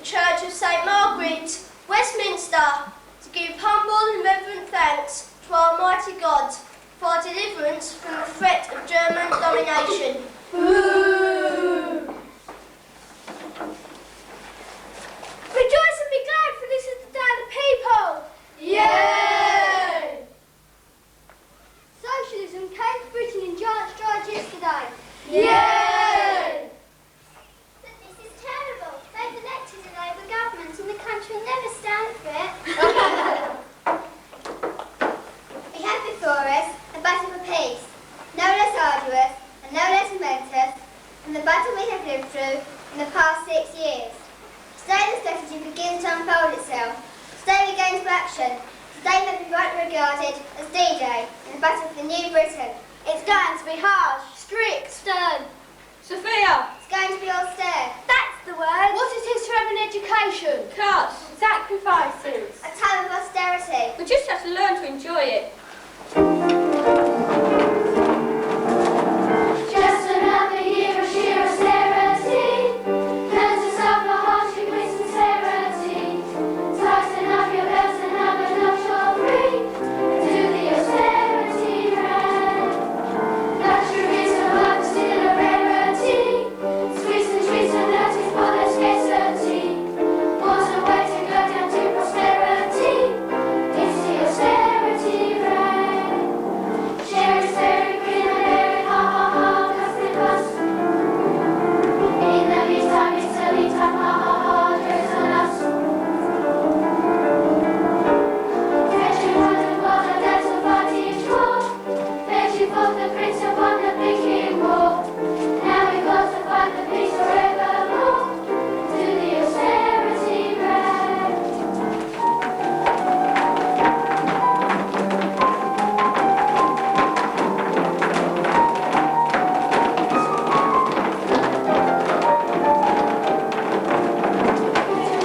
Church of St Margaret, Westminster, to give humble and reverent thanks to Almighty God for our deliverance from the threat of German domination. Woo! Rejoice and be glad, for this is the day of the people! Yay! Socialism came to Britain in giant strides yesterday. Yay! But this is terrible. They've elected a Labour government and the country will never stand for it. We have before us a battle for peace, no less arduous and no less momentous than the battle we have lived through in the past 6 years. Today the strategy begins to unfold itself. Today we go into action. Today may be rightly regarded as D-Day in the battle for New Britain. It's going to be harsh, strict, stern. Sophia! It's going to be austere. That's the word. What it is to have an education. Cuts! Sacrifices. A time of austerity. We just have to learn to enjoy it. Just another year of sheer austerity. Learn to suffer hardship with sincerity. Tighten up your belts and have enough you're free. Do the austerity right. Luxuries of life still a rarity. Sweets and treats and that is for their scarcity. What a way to go down to prosperity. It's the austerity right. Share is very green and very ha ha ha, cause they bust. In the meantime, it's a lead time, ha ha ha, there's on us. Fetching water, water, that's a party draw. Fetching forth the prince upon the picking wall. Now we got to fight the peace forevermore. Do the austerity right.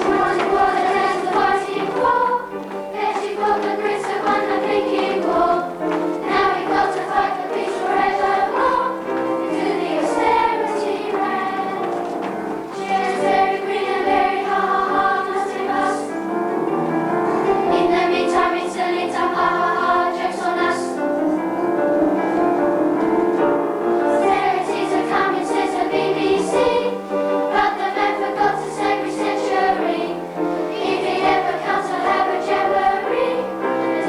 Water, water, that's the party draw. Fetching forth the prince upon the picking wall. Now we got to fight the peace forevermore. Do the austerity right. Share is very green and very ha ha ha, must it must. In the meantime, it's a lit up ha ha ha, jokes on us. Austerity's a coming, says the BBC. But the man forgot to say every century. If he ever comes, I'll have a jamboree.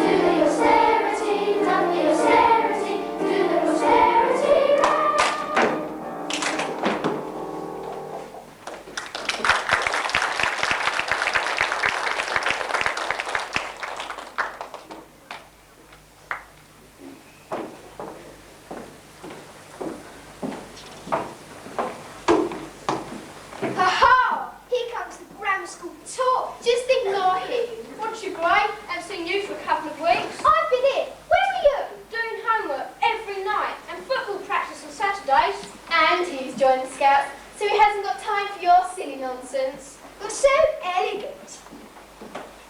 Do the austerity, not the austerity. Do the austerity right. Ha-ha! Here comes the grammar school tour. Just ignore him. What's your grade? Haven't seen you for a couple of weeks. I've been in. Where are you? Doing homework every night and football practice on Saturdays. And he's joined the Scouts, so he hasn't got time for your silly nonsense. You're so elegant.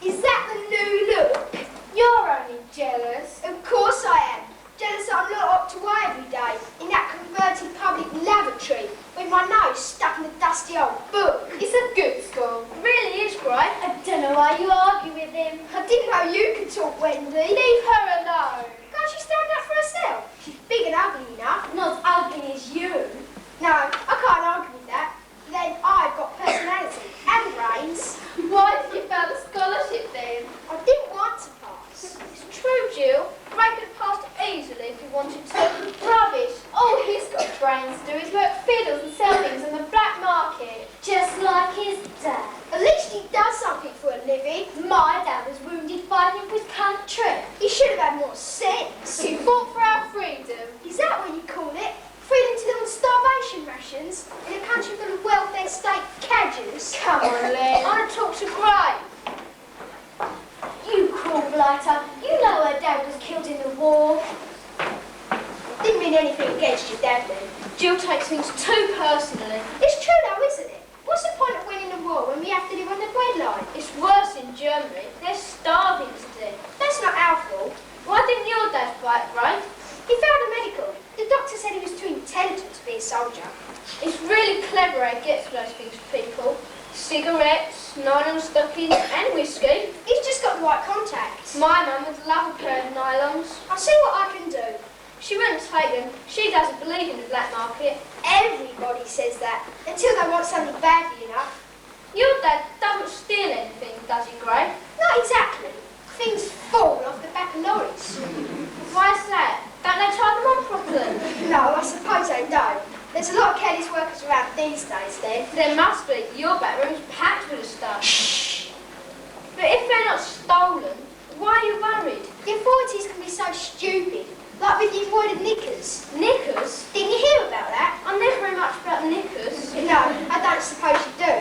Is that the new look? You're only jealous. Of course I am. Jealous that I'm not up to Y every day in that converted public lavatory with my nose stuck in the dusty old book. It's a good school. It really is great. I don't know why you argue with him. I didn't know you could talk, Wendy. Leave her alone. Can't she stand up for herself? She's big and ugly enough. Not as ugly as you. No, I can't argue with that. Then I've got personality and brains. Why did you fail the scholarship then? I didn't want to pass. It's true, Jill. Ray could have passed easily if he wanted to. Rubbish. All he's got brains to do is work fiddles and sell things on the black market. Just like his dad. At least he does something for a living. My dad was wounded fighting for his country. He should have had more sense. He fought for our freedom. Is that what you call it? Freedom to live on starvation rations in a country full of welfare state cadgers? Come on, Len. I want to talk to Gray. You cruel blighter. You know her dad was killed in the war. Didn't mean anything against your dad then. Jill takes things too personally. It's true though, isn't it? What's the point of winning the war when we have to live on the breadline? It's worse in Germany. They're starving to death. That's not our fault. Why didn't your dad fight, Ray? He failed a medical. The doctor said he was too intelligent to be a soldier. It's really clever how he gets those things for people. Cigarettes, nylon stockings and whiskey. He's just got the right contacts. My mum would love a pair of nylons. I'll see what I can do. She wouldn't take them. She doesn't believe in the black market. Everybody says that, until they want something badly enough. Your dad doesn't steal anything, does he, Gray? Not exactly. Things fall off the back of lorries. Why is that? Don't they tie them on properly? No, I suppose they don't. There's a lot of careless workers around these days, then. There must be. Your back room's packed with the stuff. But if they're not stolen, why are you worried? The authorities can be so stupid, like with the embroidered knickers. Knickers? Didn't you hear about that? I never heard much about knickers. No, I don't suppose you do.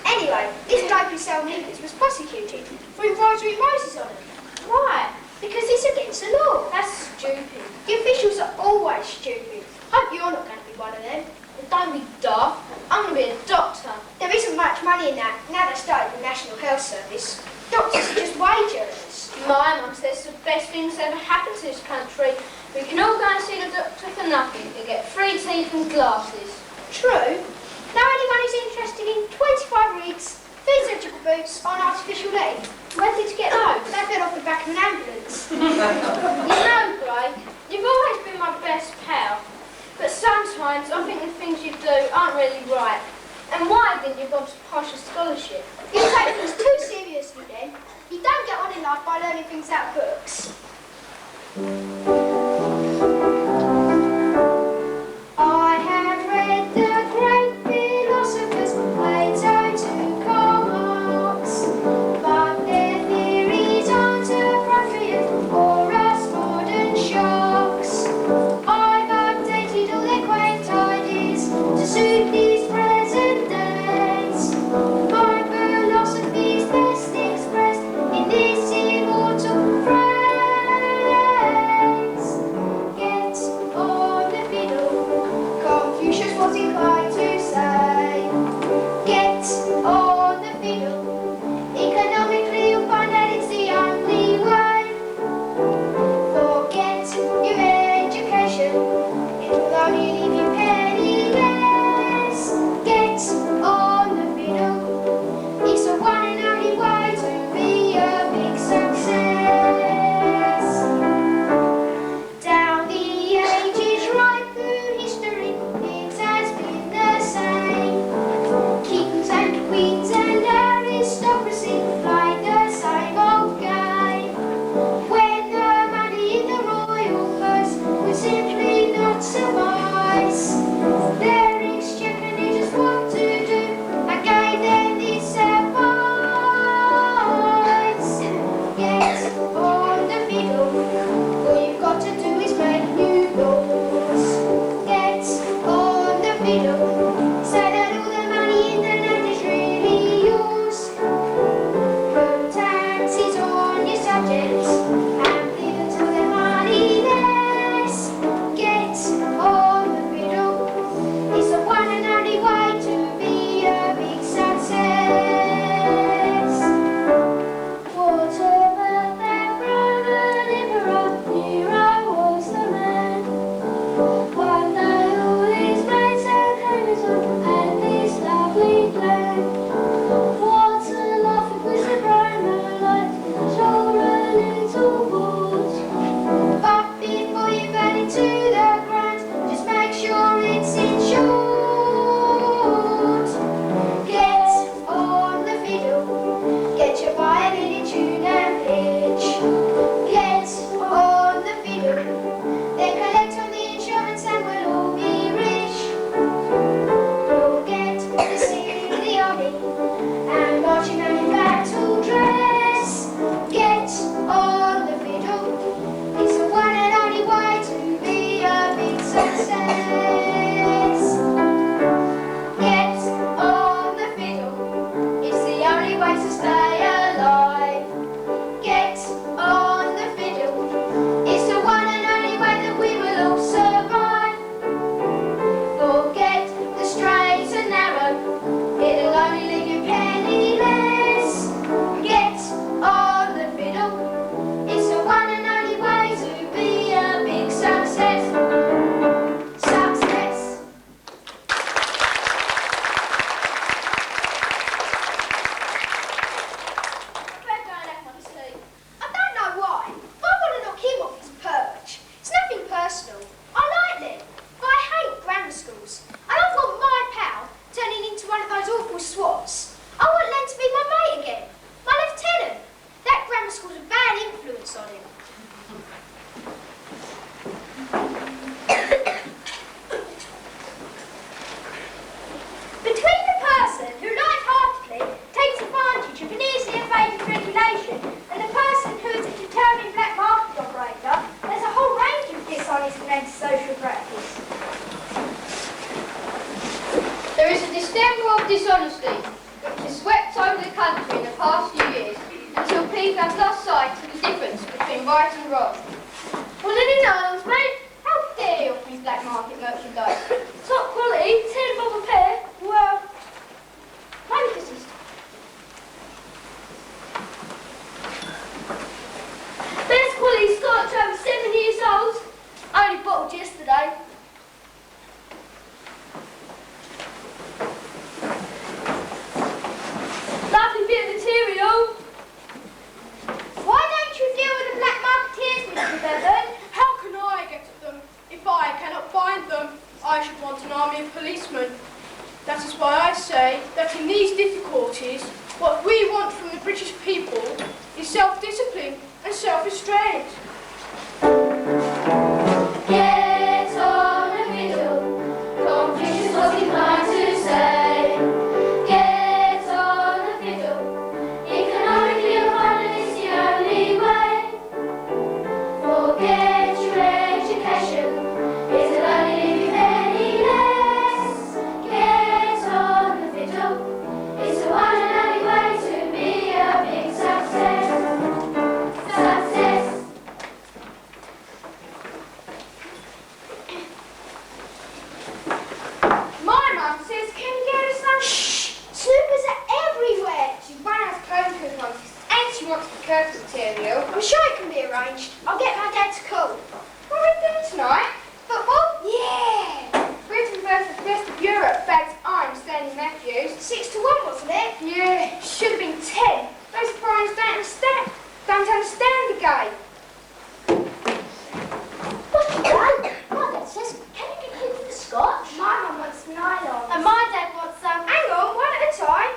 Anyway, this bloke who sold knickers was prosecuted for embroidering roses on them. Why? Because it's against the law. That's stupid. The officials are always stupid. Hope you're not going to be one of them. Don't be daft. I'm going to be a doctor. There isn't much money in that. Now they've started the National Health Service. Doctors are just wage earners. My mum says the best thing that's ever happened to this country. We can all go and see the doctor for nothing and get free teeth and glasses. True. Now anyone who's interested in 25 wigs, these surgical boots on artificial leg. Where did you get those? They fell off the back of an ambulance. You know, Gray, you've always been my best pal. But sometimes I think the things you do aren't really right. And why didn't you go to pass your scholarship? You take things too seriously then. You don't get on in life by learning things out of books. I have read the great philosophers, Plato to Karl Marx, but their theories aren't appropriate for us modern sharks. I've updated all their quaint ideas to suit these present days. My philosophy's best expressed in this immortal phrase. country in the past few years until people have lost sight of the difference between right and wrong. Well, any knowledge, mate? How dare you offer me black market merchandise? Top quality, £10 a pair. Well, maybe this is. Best quality scotch over 7 years old. Only bottled yesterday. Lovely bit of material. Why don't you deal with the black marketeers, Mr. Bevan? How can I get at them? If I cannot find them, I should want an army of policemen. That is why I say that in these difficulties, what we want from the British people is self-discipline and self-restraint. Get on a fiddle, Confucius was inclined to say. Get on a fiddle, economically abundant is the only way. Forget your education, it'll only leave you penniless. Get on the fiddle, it's the one and only way to be a big success. Success. My mum says, can you get us some? Shh! Snoopers are everywhere. She ran out of clothes coupons and she wants the curtain material. I'm sure it can be arranged. I'll get my dad to call. What are we doing tonight? Football? Yeah! Britain versus the rest of Europe. Bags I'm Stanley Matthews. 6-1, wasn't it? Yeah, should have been 10. Those foreigners don't understand the game. What's the game? My dad says, can you get him for the scotch? My mum wants nylon. And my dad wants some. Hang on, one at a time.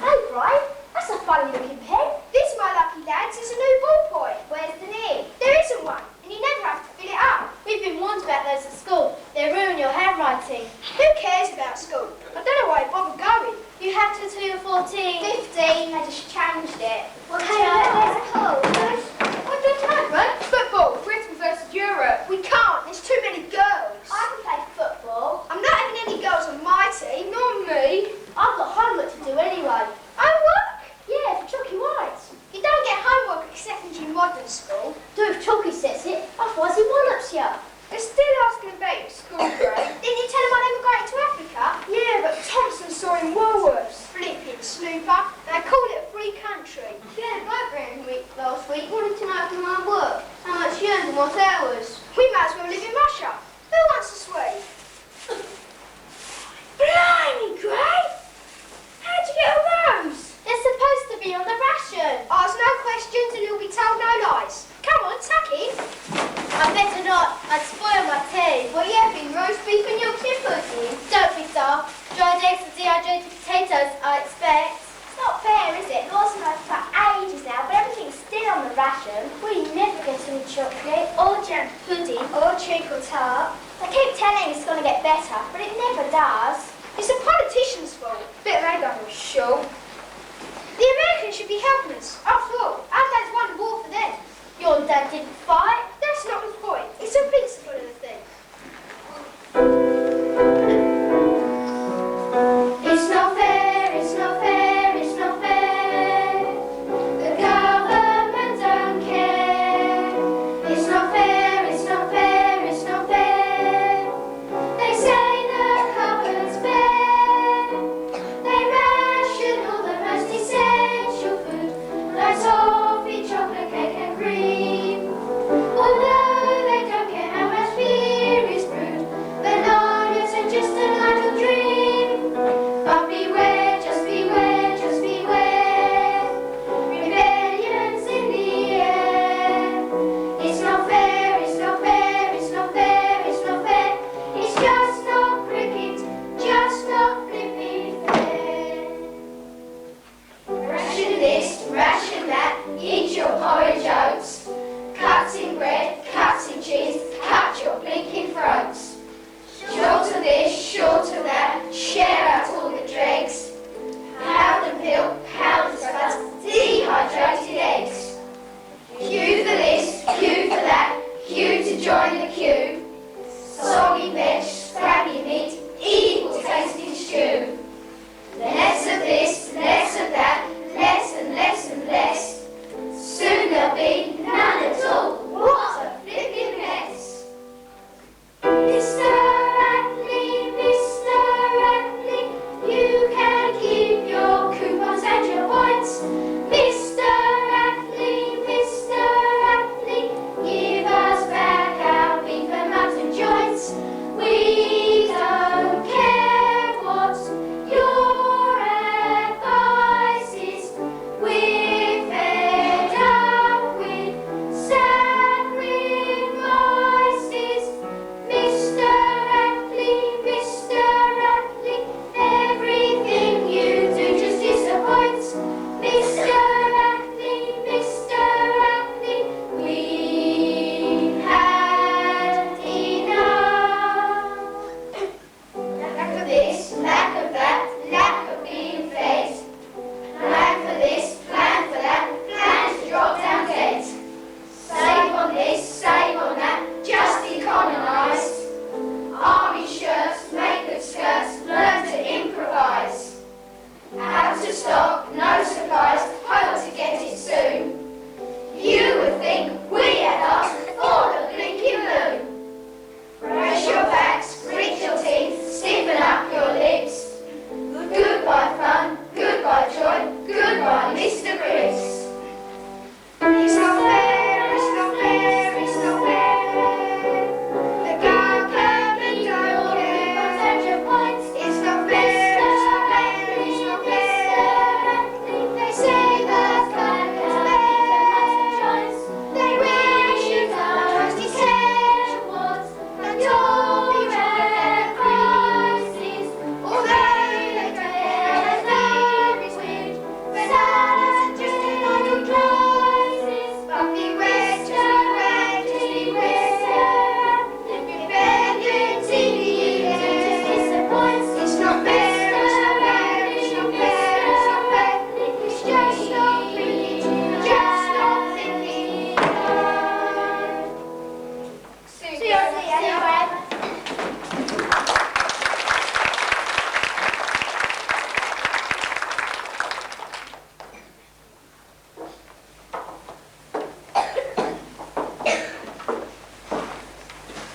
Hey, Brian, that's a funny looking pen. This, my lucky lads, is a new ballpoint. Where's the nib? There isn't one, and you never have to fill it up. We've been warned about those at school. They ruin your handwriting. Who cares about school? I don't know why I bother going. You have to until you're 14. 15, I just changed it. Well, Hey, let's go. What do you know, right? Football, Britain versus Europe. We can't, there's too many girls. I can play football. I'm not having any girls on my team. Nor me. I've got homework to do anyway. Homework? Yeah, for Chalky White. You don't get homework except in modern school. Do if Chalky sets it, otherwise he wallops you. They're still asking about your school grade. Didn't you tell him I emigrated to Africa? Yeah, but Thompson saw in Woolworths. Flipping snooper. They call it a free country. Yeah, the boat week last week wanted to know from my work, how much you earned and what hours. We might as well live in Russia. Who wants a sweet? Blimey, Gray! How'd you get all those? They're supposed to be on the ration. Ask no questions and you'll be told no lies. Come on, tuck in. I better not. I'd spoil my tea. What are you having? Roast beef and Yorkshire pudding? Don't be daft. Dried eggs and dehydrated potatoes, I expect. It's not fair, is it? Lawson has for ages now, but everything's still on the ration. We never get any chocolate or jam pudding. Or treacle tart. They keep telling us it's going to get better, but it never does. It's the politicians' fault. Bit they done with sure. The Americans should be helping us. After all, our dad's won the war for them. Your dad didn't fight. That's not the point. It's the principle of the thing. It's not fair, it's not fair, it's not fair. The government don't care. It's not fair, it's not fair, it's not fair. They say the cupboard's bare. They ration all the most essential food, like toffee, chocolate, cake and cream. Although they don't care how out of stock, no supplies, hope to get it soon. You would think we had asked for the blinking moon. Brush your backs, grit your teeth, stiffen up your lips. Goodbye fun, goodbye joy, goodbye Mr. Chris. It's not fair, it's not fair, it's not fair. The girl can be don't care. It's not fair, it's not fair, it's not fair. They say that fun is fair. They wish you trust his head. And don't be red crisis. Although they care as though it's weird. But that's just another crisis. But beware, just beware, just beware. Rebellions in the air. It's not fair, it's not fair, it's not fair, it's not fair. It's just not pretty, just not thinking. See you.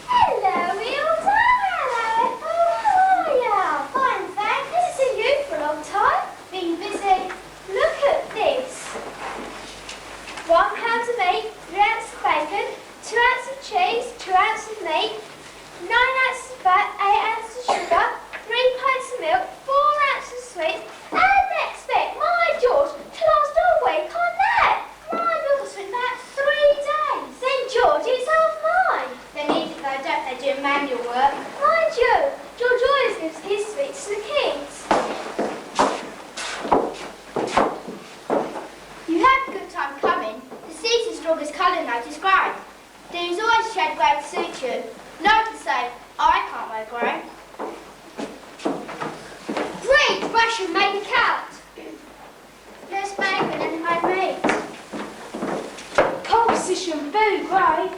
Hello, Hilda. Hello. How are ya? Fine, thanks. Good to see you for a long time. Been busy. Look at this. 1 pound of meat, 3 ounces of bacon, 2 ounces of cheese, 2 ounces of meat, 9 ounces of fat, 8 ounces of sugar, 3 pints of milk, 4 ounces of sweets, and they expect my George to last all week on that. My milk has been that 3 days. Then George, it's half mine. They need it though, don't they, do manual work? Mind you, George always gives his sweets to the kids. You had a good time coming. The season's strongest colour now is grey. Dean's always shed grey to suit you. No one can say, I can't wear grey. Great, Russian made a cat. Less bacon and high meat. Composition very grey.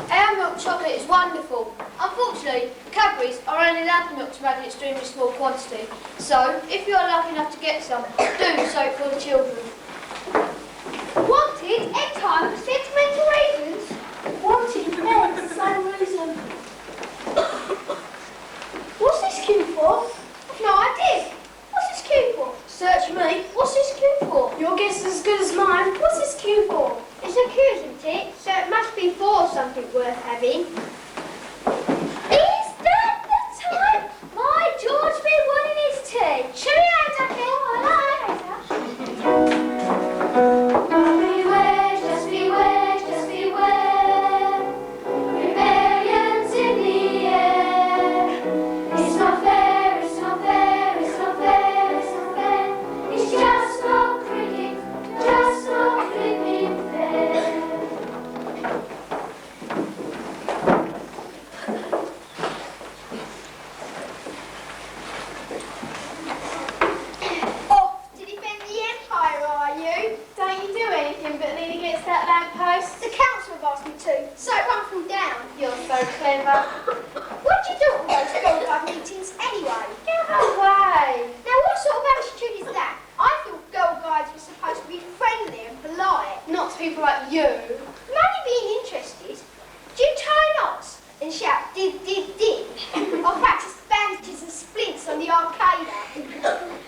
Our milk chocolate is wonderful. Unfortunately, Cadbury's are only allowed the milk to make an extremely small quantity. So, if you are lucky enough to get some, do so for the children. Wanted egg time for sentimental reasons. Wanted egg for the same reason. What's this queue for? I've no idea. What's this queue for? Search me. What's this queue for? Your guess is as good as mine. What's this queue for? It's a queue, isn't it? So it must be for something worth having. Is that the time my George been wanting his tea? Cheerio, Ducky. Hello. But beware, just beware, just beware. Rebellions in the air. It's not fair, it's not fair, it's not fair, it's not fair. It's just not cricket, just not flipping fair. Off to defend the Empire, are you? Don't you do anything but lean against that lamppost? The council have asked me to, so it won't fall down. You're so clever. What do you do at those Gold Club meetings anyway? Get away. Now, what sort of attitude is that? I thought Girl Guides were supposed to be friendly and polite. Not to people like you. Money being interested, do you tie knots and shout did, or practice bandages and splints on the arcade?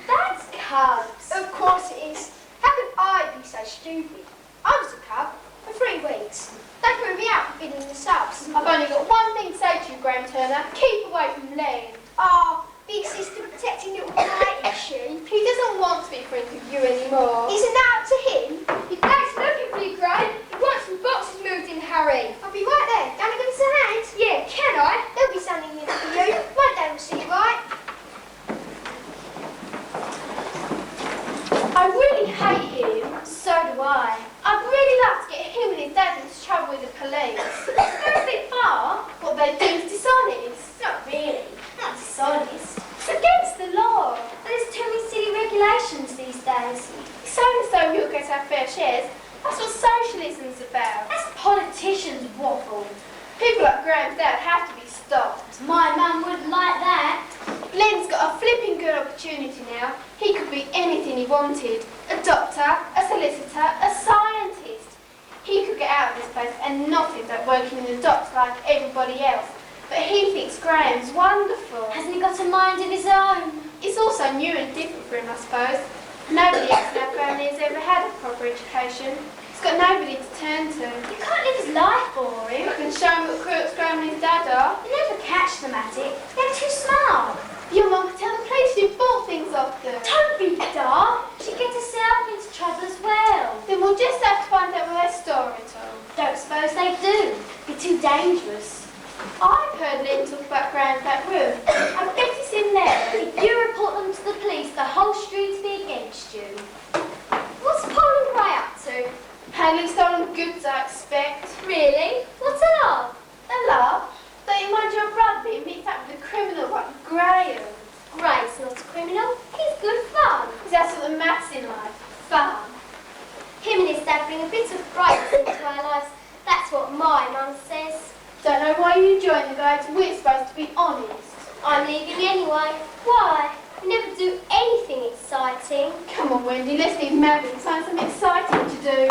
That's cubs. Of course it is. How could I be so stupid? I was a cub for 3 weeks. They threw me out for bidding the subs. I've only got one thing to say to you, Graham Turner. Keep away from Len. Ah, big sister protecting little mate, is she? He doesn't want to be friends with you anymore. Isn't that up to him? His dad's looking for you, Graham. He wants some boxes moved in, Harry. I'll be right there. Gonna give us a hand? Yeah, can I? There'll be something in it for you. My dad will see you right. I really hate him. So do I. I'd really like to get him and his dad into trouble with the police. It's a bit far. What they do is dishonest. Not really. Not dishonest. It's against the law. There's too many silly regulations these days. It's only so you'll get our fair shares. That's what socialism's about. That's politicians' waffle. People like Graham's dad have to be stopped. My mum wouldn't like that. Glenn's got a flipping good opportunity now. He could be anything he wanted. A doctor, a solicitor, a scientist. He could get out of this place and not end up working in the docks like everybody else. But he thinks Graham's wonderful. Hasn't he got a mind of his own? It's also new and different for him, I suppose. Nobody else in our family has ever had a proper education. He's got nobody to turn to. You can't live his life for him. I can show him what crooks Graham and his dad are. You never catch them at it. They're too smart. Your mum could tell the police you bought things off them. Don't be daft. She'd get herself into trouble as well. Then we'll just have to find out where they store it all. Don't suppose they do. Be too dangerous. I've heard Lynn talk about Graham's back room. I bet it's in there. If you report them to the police, the whole street'll be against you. What's Paul and Gray up to? Handling stolen goods, I expect. Really? What's it of? A love? Don't you mind your brother being mixed up with a criminal like Graham? Gray's not a criminal. He's good fun. Because that's what the maths in life. Fun. Him and his dad bring a bit of brightness into our lives. That's what my mum says. Don't know why you joined the guys. We're supposed to be honest. I'm leaving anyway. Why? We never do anything exciting. Come on, Wendy, let's leave Mary and find something exciting to do.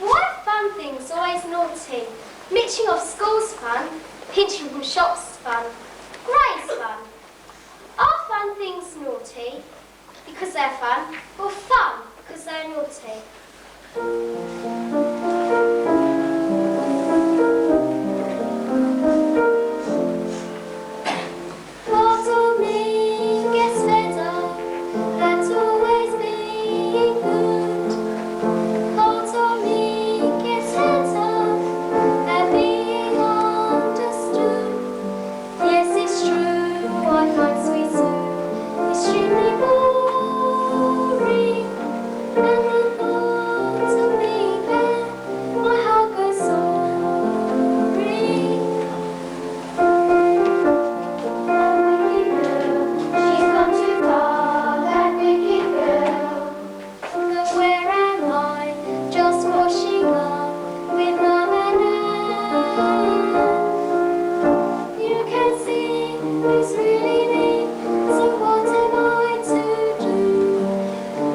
Why are fun things always naughty? Mitching off school's fun. Pinching from shops is fun. Gray's fun. Are fun things naughty because they're fun, or fun because they're naughty? Part of me gets fed up at always being good. Part of me gets head up at being understood. Yes, it's true, I find sweet Sue extremely boring. And the thought of being there, my heart goes soaring. She's gone too far, that wicked girl. But where am I? Just washing up with Mum and Ann. You can see who's really me. So what am I to do?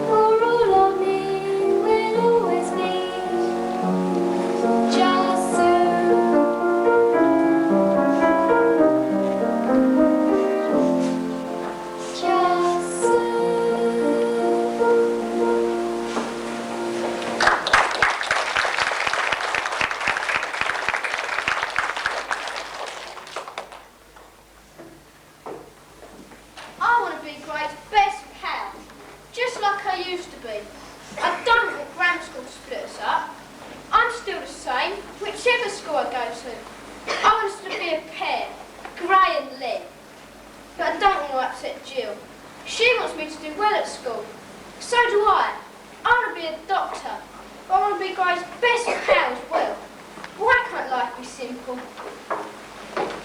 For all of me will always be just Sue. Just Sue. I want to be Gray's best pal, just like I used to be. I don't want grammar school to split us up. I'm still the same, whichever school I go to. I want us to be a pair, Gray and Lynn. But I don't want to upset Jill. She wants me to do well at school. So do I. I want to be a doctor, but I want to be Gray's best pal as well. Why can't life be simple?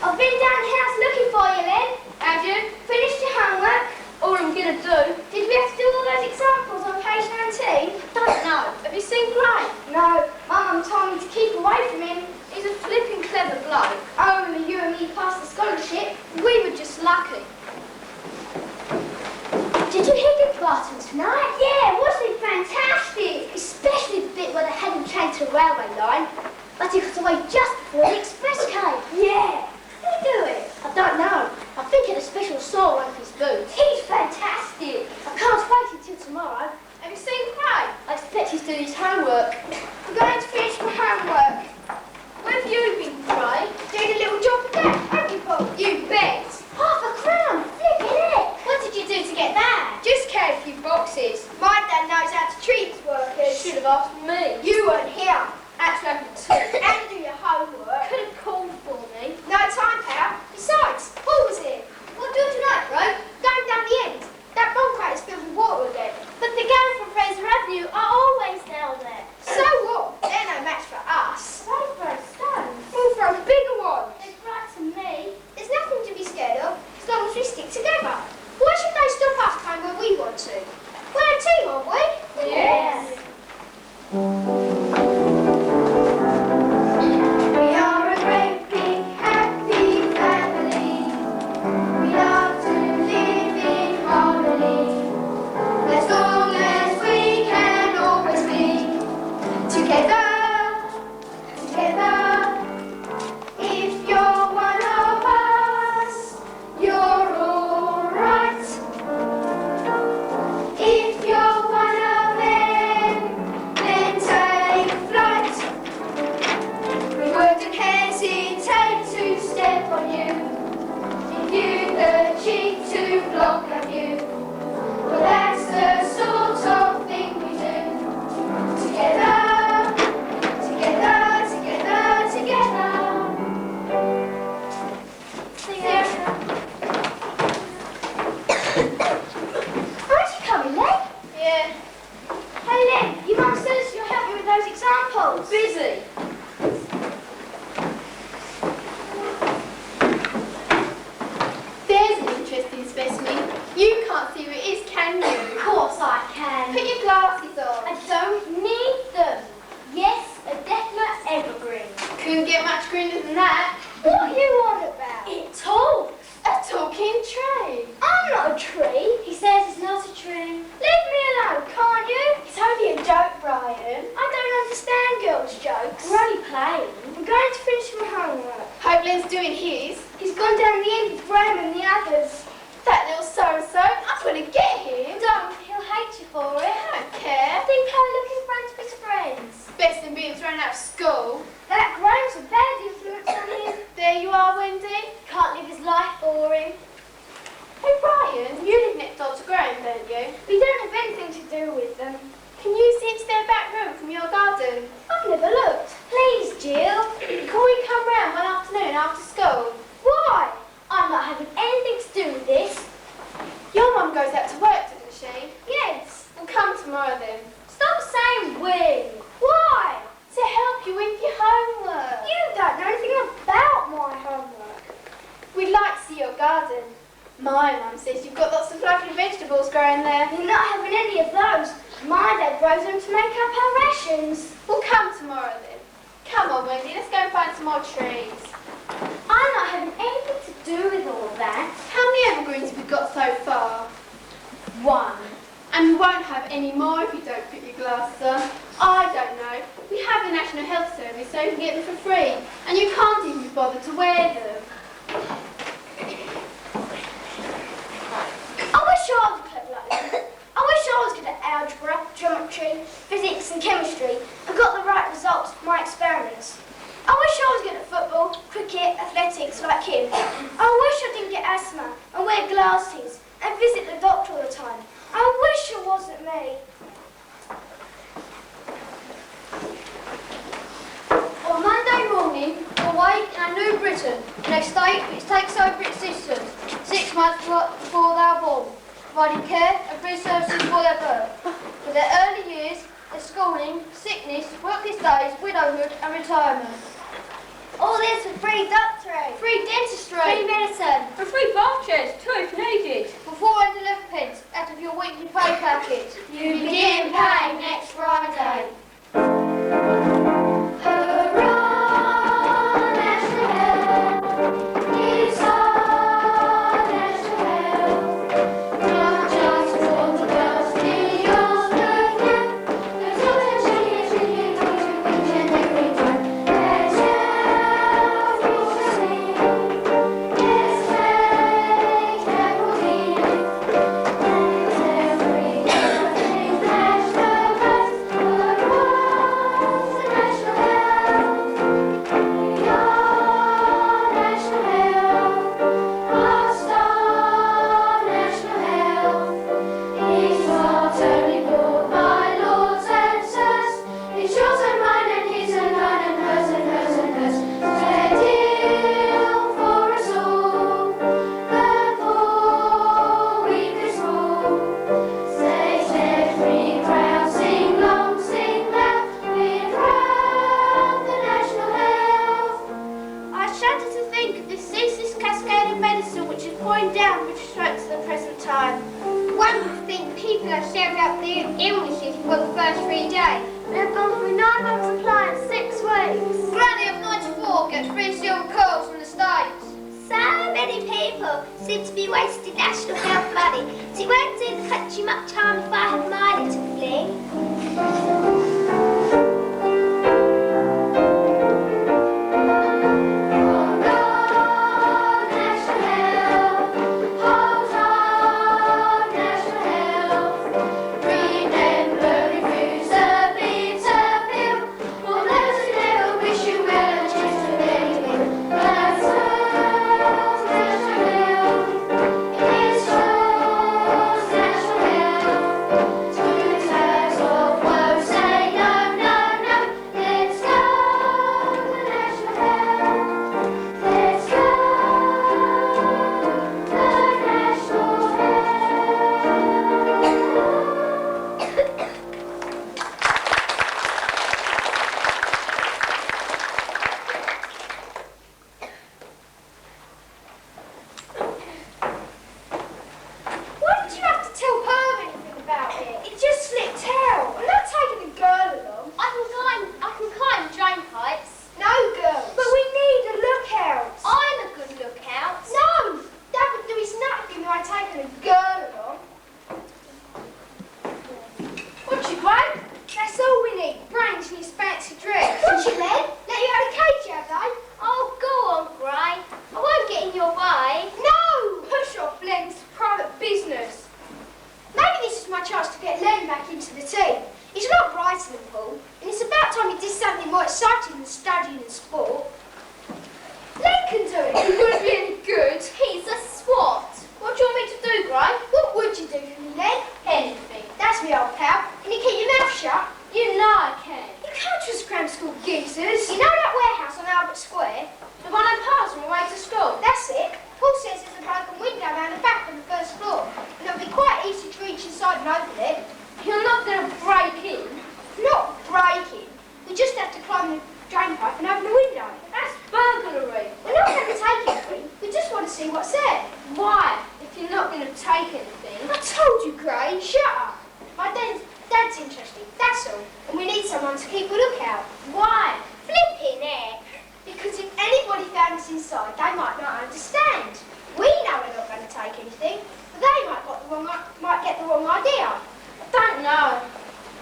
I've been down the house looking for you, Lynn. Have you? Finished your homework? All I'm going to do. Did we have to do all those examples on page 19? Don't know. Have you seen Gray? No, my mum told me to keep away from him. He's a flipping clever bloke. Only you and me passed the scholarship. We were just lucky. Did you hear the Barton tonight? Yeah, wasn't it fantastic? Especially the bit where they had him chained to a railway line. But he got away just before the express came. Yeah. Did he do it? I don't know. I think he had a special sore over his boots. He's fantastic. I can't wait until tomorrow. Have you seen Gray? I expect he's doing his homework. I'm going to finish my homework. Where have you been, Gray? Doing a little job for Dad, haven't you, Paul? You bet. £1/crown, flipping it. What did you do to get that? Just carried a few boxes. My dad knows how to treat his workers. Should have asked me. You weren't here. Actually, I could too. And do your homework. Could have called for me. No time, pal. Besides, Paul was here. What do you tonight, bro? Going down the end. That bomb crate is filled with water again. But the gang from Fraser Avenue are always down there. So what? They're no match for us. They throw stones. We'll throw bigger ones. They frighten me. There's nothing to be scared of as long as we stick together. Why should they stop us going where we want to? We're a team, aren't we? Yes. Yes. block of you. But that's the sort of thing we do. Together, together, together, together. Aren't you coming, Len? Yeah. Hey, Len, your mum says you'll help me with those examples. Busy. There's an interesting specimen. You can't see who it is, can you? Of course I can. Put your glasses on. I don't need them. Yes, a definite evergreen. Couldn't get much greener than that. What are you on about? It talks. A talking tree. I'm not a tree. He says it's not a tree. Leave me alone, can't you? It's only a joke, Brian. I don't understand girls' jokes. We're only playing. I'm going to finish my homework. Hope Len's doing his. He's gone down the end with Graham and the others. That little so-and-so, I'm going to get him. Don't, he'll hate you for it. I don't care. I think I'm looking for him to be friends. Best than being thrown out of school. That Graham's a bad influence on him. There you are, Wendy. Can't live his life for him. Hey, Brian, you live next door to Graham, don't you? We don't have anything to do with them. Can you see into their back room from your garden? I've never looked. Please, Jill. Can we come round one afternoon after school? Why? I'm not having anything to do with this. Your mum goes out to work, doesn't she? Yes. We'll come tomorrow then. Stop saying we. Why? To help you with your homework. You don't know anything about my homework. We'd like to see your garden. My mum says you've got lots of lovely vegetables growing there. We're not having any of those. My dad grows them to make up our rations. We'll come tomorrow then. Come on, Wendy, let's go and find some more trees. I'm not having anything to do with all of that. How many evergreens have we got so far? 1. And we won't have any more if you don't put your glasses on. I don't know. We have the National Health Service, so you can get them for free. And you can't even be bothered to wear them. I wish I was clever like that. I wish I was good at algebra, geometry, physics and chemistry and got the right results from my experiments. I wish I was good at football, cricket, athletics like him. I wish I didn't get asthma and wear glasses and visit the doctor all the time. I wish it wasn't me. On Monday morning, we'll wake in New Britain, in a state which takes over its citizens 6 months before they are born, providing care and free services for their birth, for their early years, their schooling, sickness, workless days, widowhood and retirement. All this for free doctoring, Free dentistry, free medicine, for free bath chairs too if needed, for 411 pence out of your weekly pay packet. You begin paying next Friday. Hurrah, national health, it's our national health. Not just for the girls in your school, there's always a chance we can go to each and every time. Let's help each other. Let's make everybody. Let's every national health across the national health. Your national health, our star national health. It's not only bought by lords and sirs, it's yours and mine and his and mine and hers and hers and hers. Ideal for us all, the poor, weak and small. Saves every crowd, sing long, sing loud, we're proud, the national health. I shudder to think of the ceaseless cascade of medicine which is pouring down British throats at the present time. One would think people have shared out their illnesses for the first 3 days. They've gone through 9 months supply in 6 weeks. Granny of 94 gets 3 silver coils from the States. So many people seem to be wasting national health money. So it won't do the country much harm if I have mine to fling. National health, hold on, national health. Remember, refuse a bitter pill. For those who never wish you well and choose to let you in. That's national health. It's Gray, shut up. My dad's interesting, that's all. And we need someone to keep a lookout. Why? Flipping heck. Because if anybody found us inside, they might not understand. We know we're not going to take anything, but they might get the wrong idea. I don't know.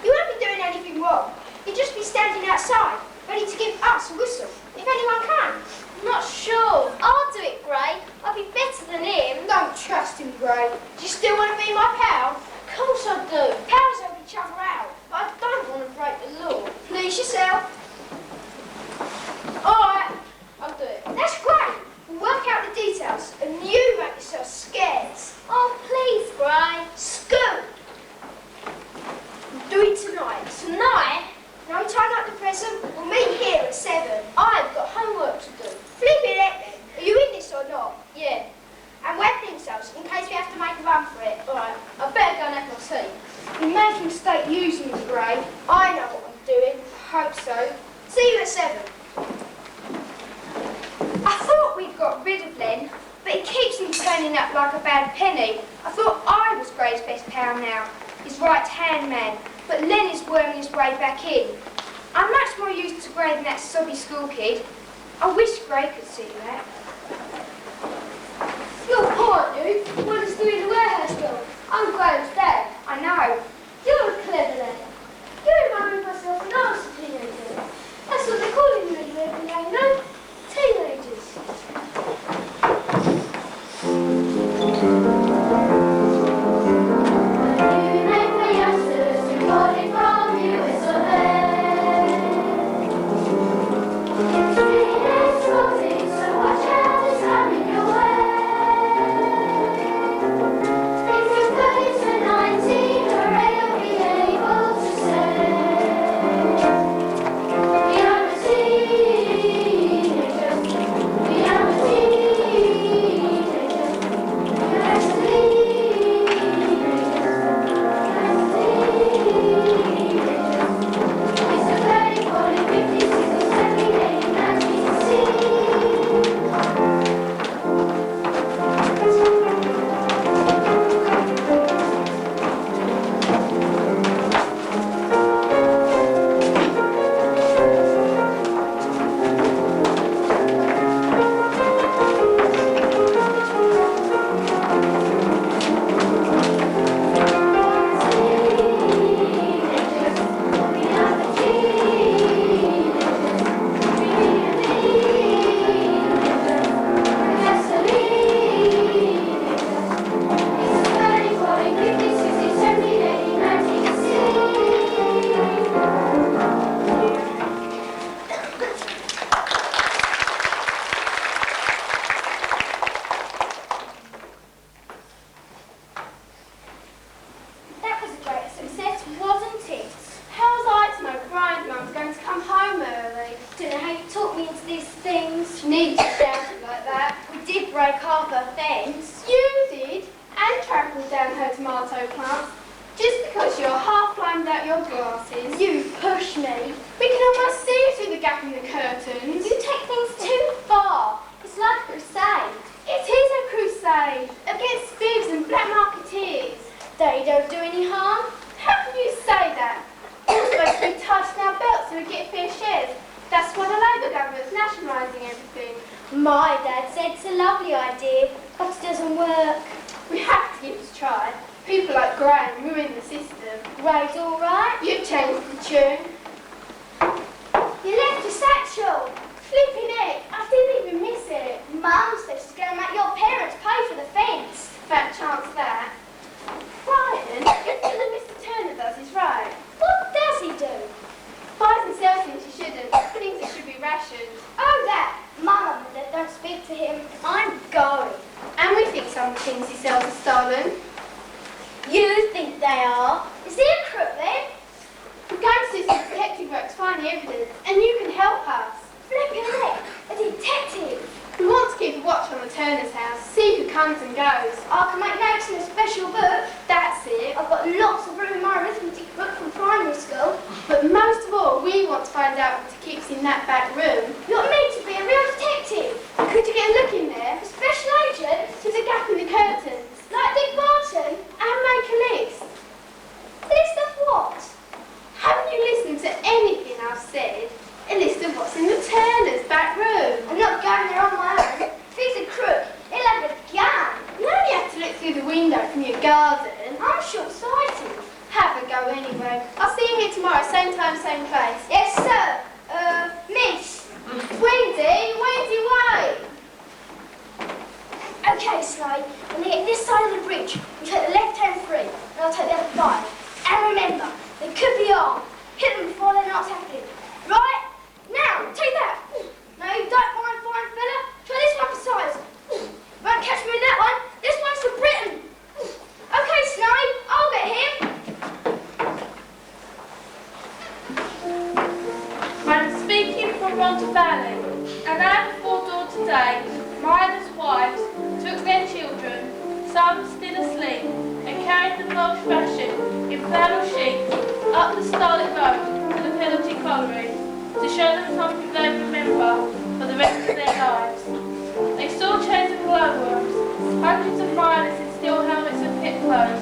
You won't be doing anything wrong. You'll just be standing outside, ready to give us a whistle, if anyone can. I'm not sure. I'll do it, Gray. I'll be better than him. Don't trust him, Gray. Do you still want to be my pal? Of course I do. Pals help each other out, but I don't want to break the law. Please yourself. All right, I'll do it. That's great. We'll work out the details, and you make yourself scared. Oh, please, Gray. Scoot. We'll do it tonight. Tonight? No time like the present. We'll meet here at 7. I've got homework to do. Flipping it. Are you in this or not? Yeah. And wear pink cells in case we have to make a run for it. All right. I better go and have my tea. You're making a mistake using me, Gray. I know what I'm doing. I hope so. See you at 7. I thought we'd got rid of Len, but he keeps on turning up like a bad penny. I thought I was Gray's best pal now, his right-hand man, but Len is worming his way back in. I'm much more used to Gray than that sobby school kid. I wish Gray could see that. You're poor, aren't you? What is doing the warehouse job? I'm Graham's dad. I know. You're a clever lad. You remind me of myself when I was a teenager. That's what they call him when you're young, you know? Teenagers. Like Dick Barton, and make a list. the garden. I'm short-sighted. Have a go anyway. I'll see you here tomorrow, same time, same place. Yes, sir. Miss. Wendy way. Okay, Slade, when they get this side of the bridge, you take the left-hand free, and I'll take the other 5. And remember, they could be armed. Hit them before they're not attacking. Right? Now, take that. No, you don't mind, foreign fella. Try this one for size. Won't catch me with that one. This one's for Britain. Okay, Slade, I'll get him. I'm speaking from Ronda Valley. An hour before dawn today, miners' wives took their children, some still asleep, and carried them Welsh fashion in flannel sheets up the starlit road to the penalty colliery to show them something they remember for the rest of their lives. They saw chains of glowworms, hundreds of miners in steel helmets and pit clothes,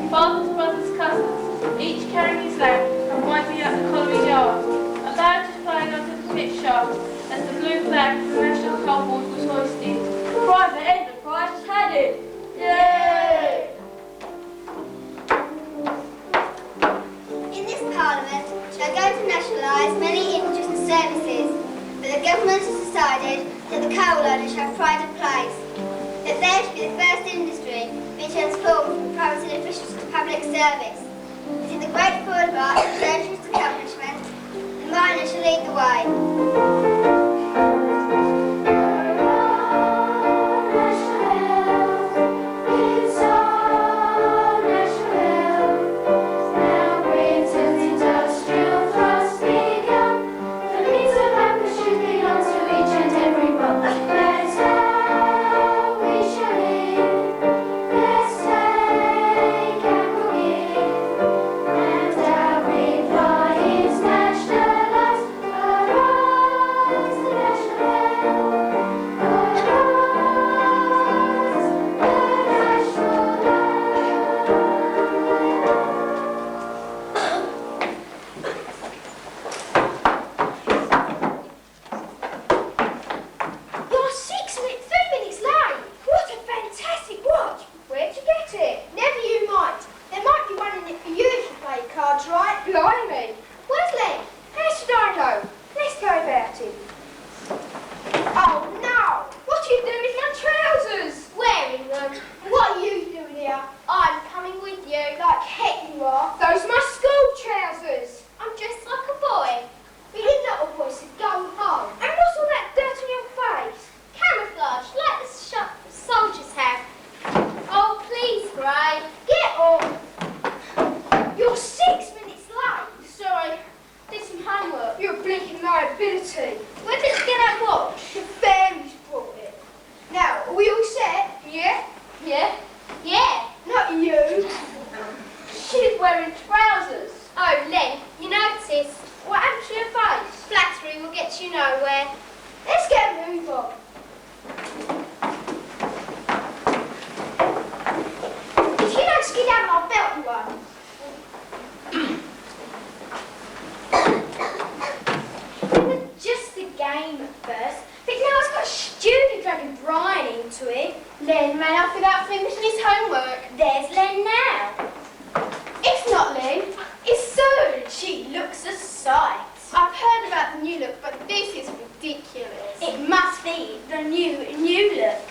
fathers, brothers, cousins, each carrying his lamp and winding up the colliery yard. A band was playing under the pit shaft as the blue flag of the National Coal Board was hoisted. Private enterprise has had it! Yay! In this Parliament, we are going to nationalise many interests and services, but the government has decided that the coal owners shall have pride of place, that they should be the first industry being transformed from private officials to public service. This is the great forward march of socialist accomplishment. The miners shall lead the way. Len ran off without finishing his homework. There's Len now. It's not Len, it's Sue. She looks a sight. I've heard about the new look, but this is ridiculous. It must be the new look.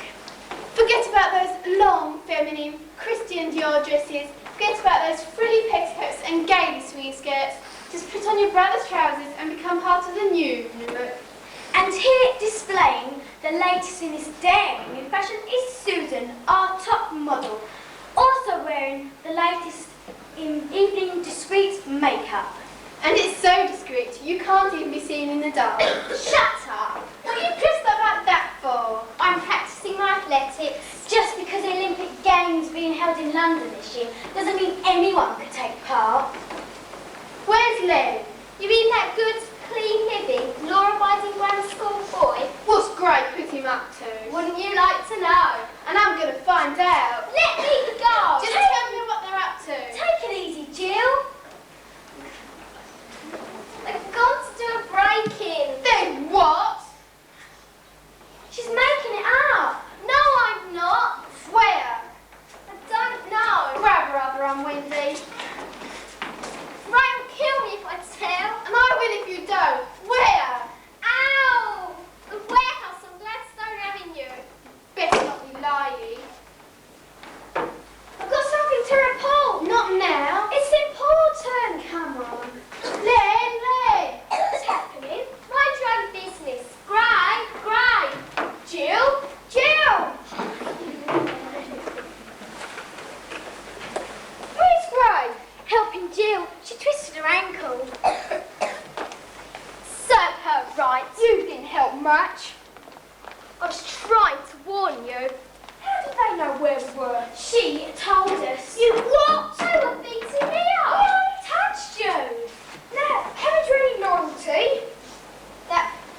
Forget about those long, feminine Christian Dior dresses. Forget about those frilly petticoats and gaily swinging skirts. Just put on your brother's trousers and become part of the new look. And here displaying the latest in this daring new fashion is Susan, our top model, also wearing the latest in evening discreet makeup. And it's so discreet, you can't even be seen in the dark. Shut up! What are you dressed up like that for? I'm practicing my athletics. Just because the Olympic Games are being held in London this year doesn't mean anyone could take part. Where's Len? You mean that good, clean-living, law-abiding grammar school boy? What's Gray put him up to? Wouldn't you like to know? And I'm going to find out. Let me go! Just tell me what they're up to. Take it easy, Jill. They've gone to do a break-in. Then what? She's making it up. No, I'm not. Where? I don't know. run, Wendy. Ray will kill me if I tell. And I will if you don't. Where? Ow! The warehouse on Gladstone Avenue. Better not be lying. I've got something to report. Not now. It's important. Come on. Len. What's happening? Mind your own business. Gray. Jill. Where's Gray? Helping Jill. She twisted her ankle. Serve her right. You didn't help much. I was trying to warn you. How did they know where we were? She told us. You what? They were beating me up. I only touched you. Now, haven't you any loyalty?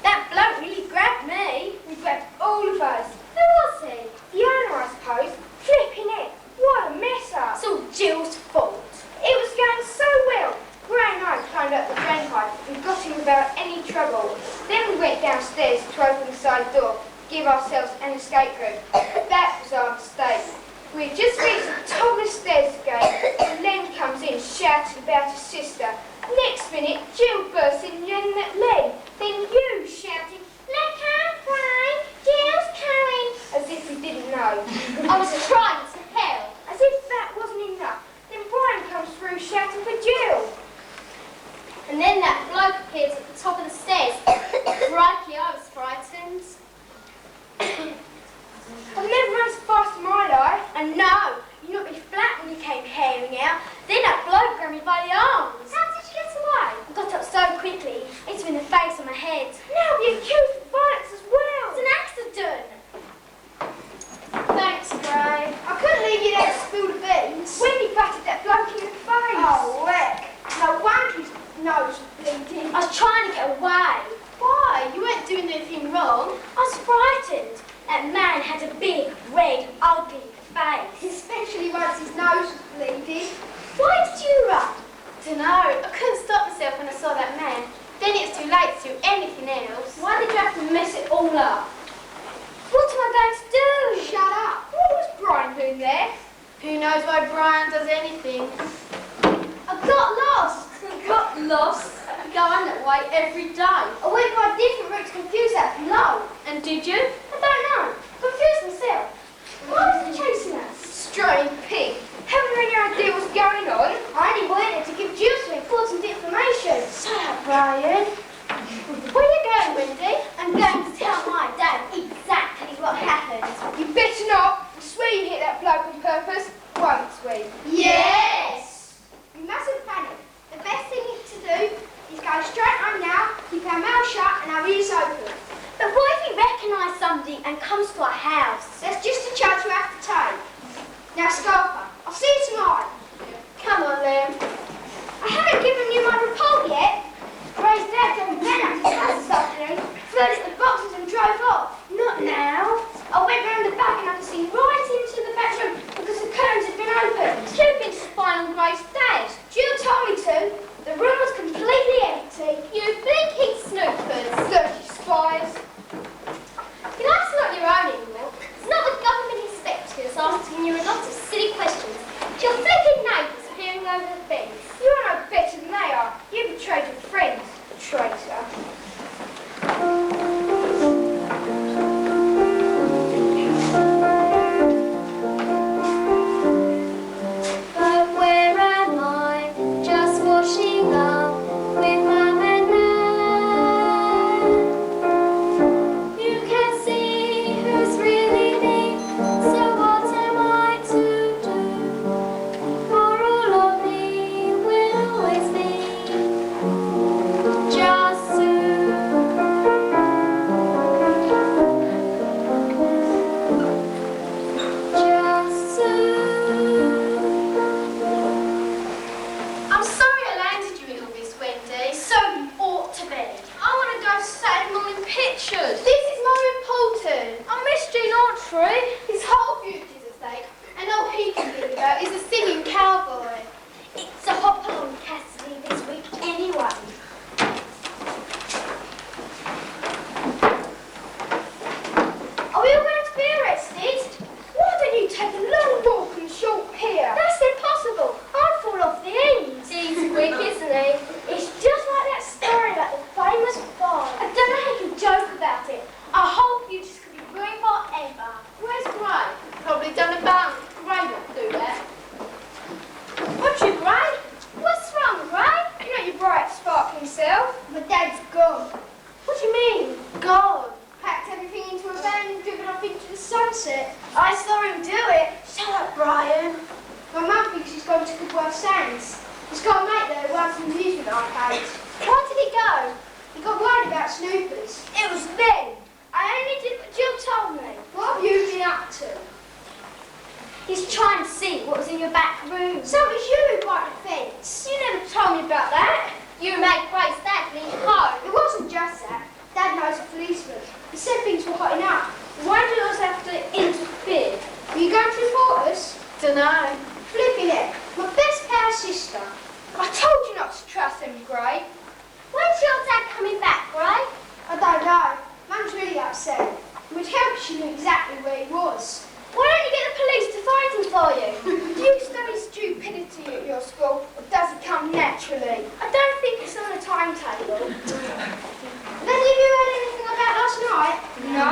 That bloke really grabbed me. He grabbed all of us. Who was he? The owner, I suppose. Flipping it. What a mess up. It's all Jill's fault. It was going so well. Gray and I climbed up the drain pipe and got in without any trouble. Then we went downstairs to open the side door, give ourselves an escape route. That was our mistake. We had just reached the top of the stairs again, and Len comes in shouting about his sister. Next minute, Jill burst in yelling at Len. Then you shouting, "Look out, Gray! Jill's coming!" As if we didn't know. I was trying to help. As if that wasn't enough. Then Brian comes through shouting for Jill. And then that bloke appears at the top of the stairs. Crikey, I was frightened. I've never run so fast in my life. And no, you knocked me flat when you came herring out. Then that bloke grabbed me by the arms. How did you get away? I got up so quickly. It's in the face on my head. Now the accused of violence as well. It's an accident. Thanks, Gray. I couldn't leave you there to spill the beans. Wendy battered that bloke in the face. Oh, heck. No wonder his nose was bleeding. I was trying to get away. Why? You weren't doing anything wrong. I was frightened. That man had a big, red, ugly face. Especially once his nose was bleeding. Why did you run? Dunno. I couldn't stop myself when I saw that man. Then it's too late to do anything else. Why did you have to mess it all up? What am I going to do? Shut up. What was Brian doing there? Who knows why Brian does anything? I got lost. Got lost? You go on that way every day. I went by a different route to confuse that bloke. And did you? I don't know. Confused myself. Why was he chasing us? Straying pig. Haven't you any idea what's going on? I only wanted to give Jill some important information. Shut up, Brian. Where are you going, Wendy? I'm going to tell my dad exactly what happened. You better not. I swear you hit that bloke on purpose. Won't we? Yes! You mustn't panic. The best thing to do is go straight home now, keep our mouth shut and our ears open. But what if he recognises somebody and comes to our house? That's just a chance we have to take. Now, Scarpa, I'll see you tomorrow. Come on, Liam. I haven't given you my report yet. Ray's dad came down at his house this afternoon, flooded the boxes and drove off. Not now. I went round the back and I could see right into the bedroom because the curtains had been open. You've been spying on Ray's dad. Jill told me to. The room was completely empty. You blinking snoopers. Dirty spies. You like to not your own anymore. It's not the government inspectors asking you a lot of silly questions. It's your flipping neighbours peering over the fence. You're no better than they are. You betrayed your friends, traitor. But where am Worth Sands. He's got a mate there who runs an amusement arcade. Why did he go? He got worried about snoopers. It was then. I only did what Jill told me. What have you been up to? He's trying to see what was in your back room. So it was you who got the fence. You never told me about that. You made Christ Dad leave home. It wasn't just that. Dad knows a policeman. He said things were hotting up. Why do you always have to interfere? Are you going to report us? Dunno. Flipping it. My best pal sister. I told you not to trust him, Gray. When's your dad coming back, Gray? I don't know. Mum's really upset. It would help if she knew exactly where he was. Why don't you get the police to find him for you? Do you study stupidity at your school, or does it come naturally? I don't think it's on a timetable. Have any of you heard anything about last night? No.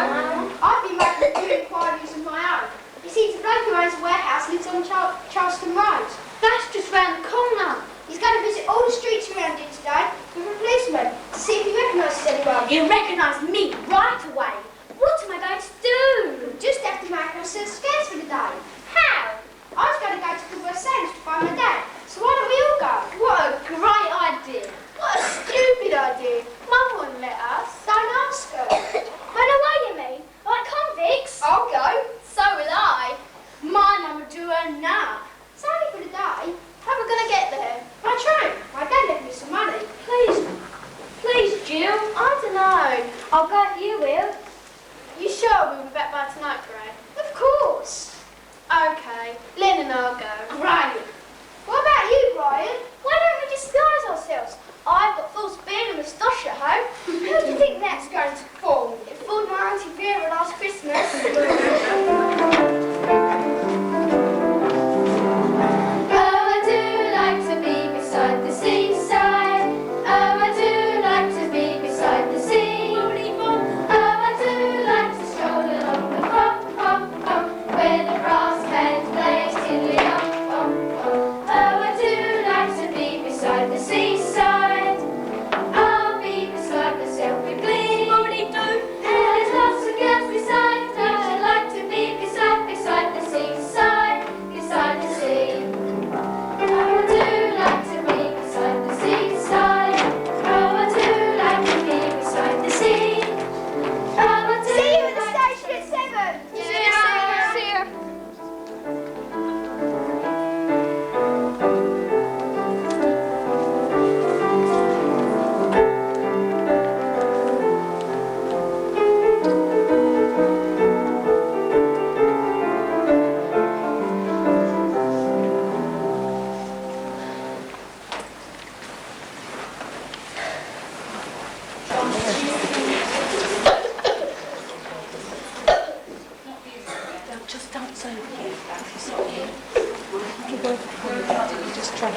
I've been making a few inquiries of my own. You see, the bloke who owns a warehouse lives on Charleston Road. That's just round the corner. He's going to visit all the streets around here today with a policeman to see if he recognises anyone. He'll recognise me right away. What am I going to do? Just have to make ourselves scarce for the day. How? I was going to go to Goodworth Sands to find my dad, so why don't we all go? What a great idea. What a stupid idea. Mum wouldn't let us. Don't ask her. Run away, you mean? Like convicts? I'll go. So will I. My mum would do her nap. It's only for the day. How are we going to get there? By train. My dad left me some money. Please, Jill. I don't know. I'll go if you will. You sure we'll be back by tonight, Gray? Of course. Okay, Lynn and I'll go. Great. What about you, Brian? Why don't we disguise ourselves? I've got false beard and moustache at home. Who do you think that's going to fool? It fooled my Auntie Vera last Christmas. Oh, I do like to be beside the seaside. Oh, I do like to be beside the sea. Oh, I do like to stroll along the prom, where the brass band plays tiddly-om. Oh, I do like to be beside the seaside. I'll be beside myself with glee. And there's lots of girls beside me. I like to be beside the seaside, beside the sea. Oh, I do like to be beside the seaside. Oh, I do like to be beside the sea. Oh, I do. See you at the station at 7. See ya. Just don't say you. It's not you. You just try.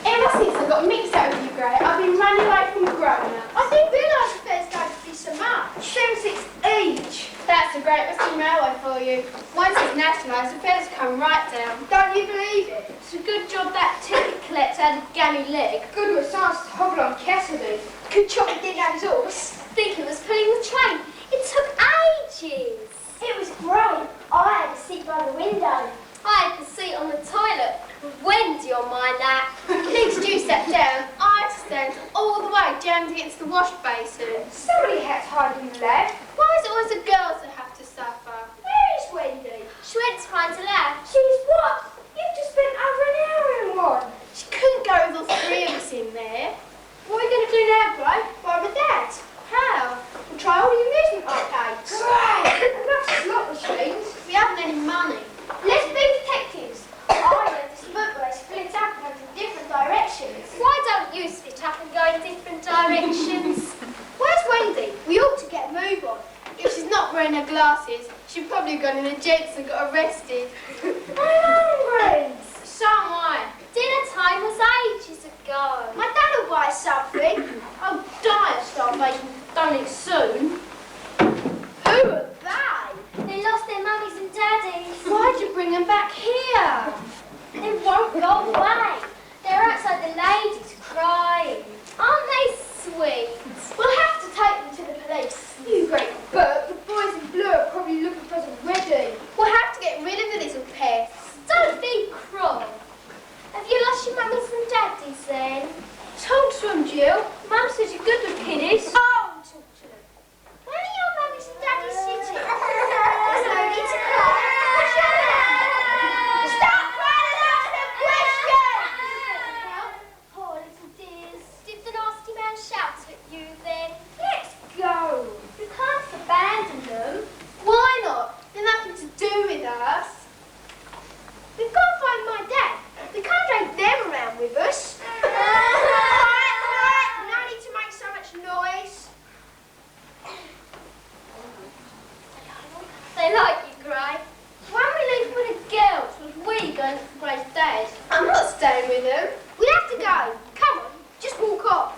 Ever since I got mixed up with you, Gray, I've been running away from grown-ups. I didn't realise the fair's going to be so much. 7/6 each. That's a Great Western Railway for you. Once it's nationalised, the fares come right down. Don't you believe it? It's a good job that ticket collector had a gammy leg. Good with science to hobble on Cassidy. Good job he didn't have his horse. I think it was pulling the train. It took ages. It was great. I had a seat by the window. I had the seat on the toilet with Wendy on my lap. Next you sat down, I had to stand all the way jammed against the wash basin. Somebody had to hide in the lab. Why is it always the girls that have to suffer? Where is Wendy? She went to find a lab. She's what? You've just spent over an hour in one. She couldn't go with all three of us in there. What are we going to do now, Gray? Buy my dad. How? We'll try all the amusement arcades. Great! And lots of slot machines. We haven't any money. Let's be detectives. I heard this book where they split up and went in different directions. Why don't you split up and go in different directions? Where's Wendy? We ought to get a move on. If she's not wearing her glasses, she'd probably have gone in the gents and got arrested. I'm hungry. So am I. Dinner time was ages ago. My dad will buy something. I'll die of starvation. Don't eat soon. Who are they? They lost their mummies and daddies. Why'd you bring them back here? They upstairs. I'm not staying with them. We have to go. Come on, just walk off.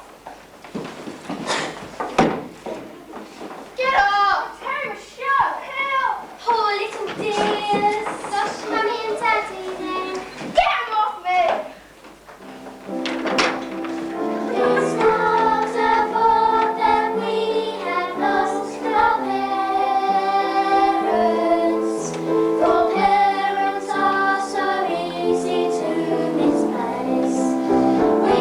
Get off! Tearing my shirt. Help! Poor little dears. Lost Mummy and Daddy then. Get 'em off me! It's not our fault that we have lost our parents. For parents are so easy to misplace. We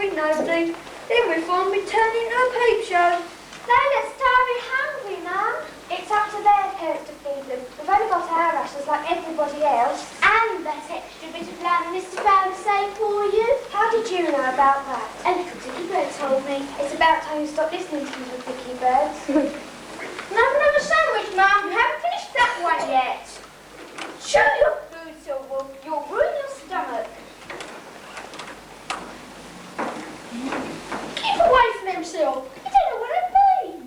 with nobody. Then we find we turn into a peep show. Layla's starving hungry, Mum. It's up to their parents to feed them. We've only got our rations like everybody else. And that extra bit of lamb Mr. Fowler saved for you. How did you know about that? A little dicky bird told me. It's about time you stopped listening to little dicky birds. Another sandwich, Mum. You haven't finished that one yet. Chew your food, Silver. You'll ruin your stomach. Keep away from them, Sil. You don't know what I mean.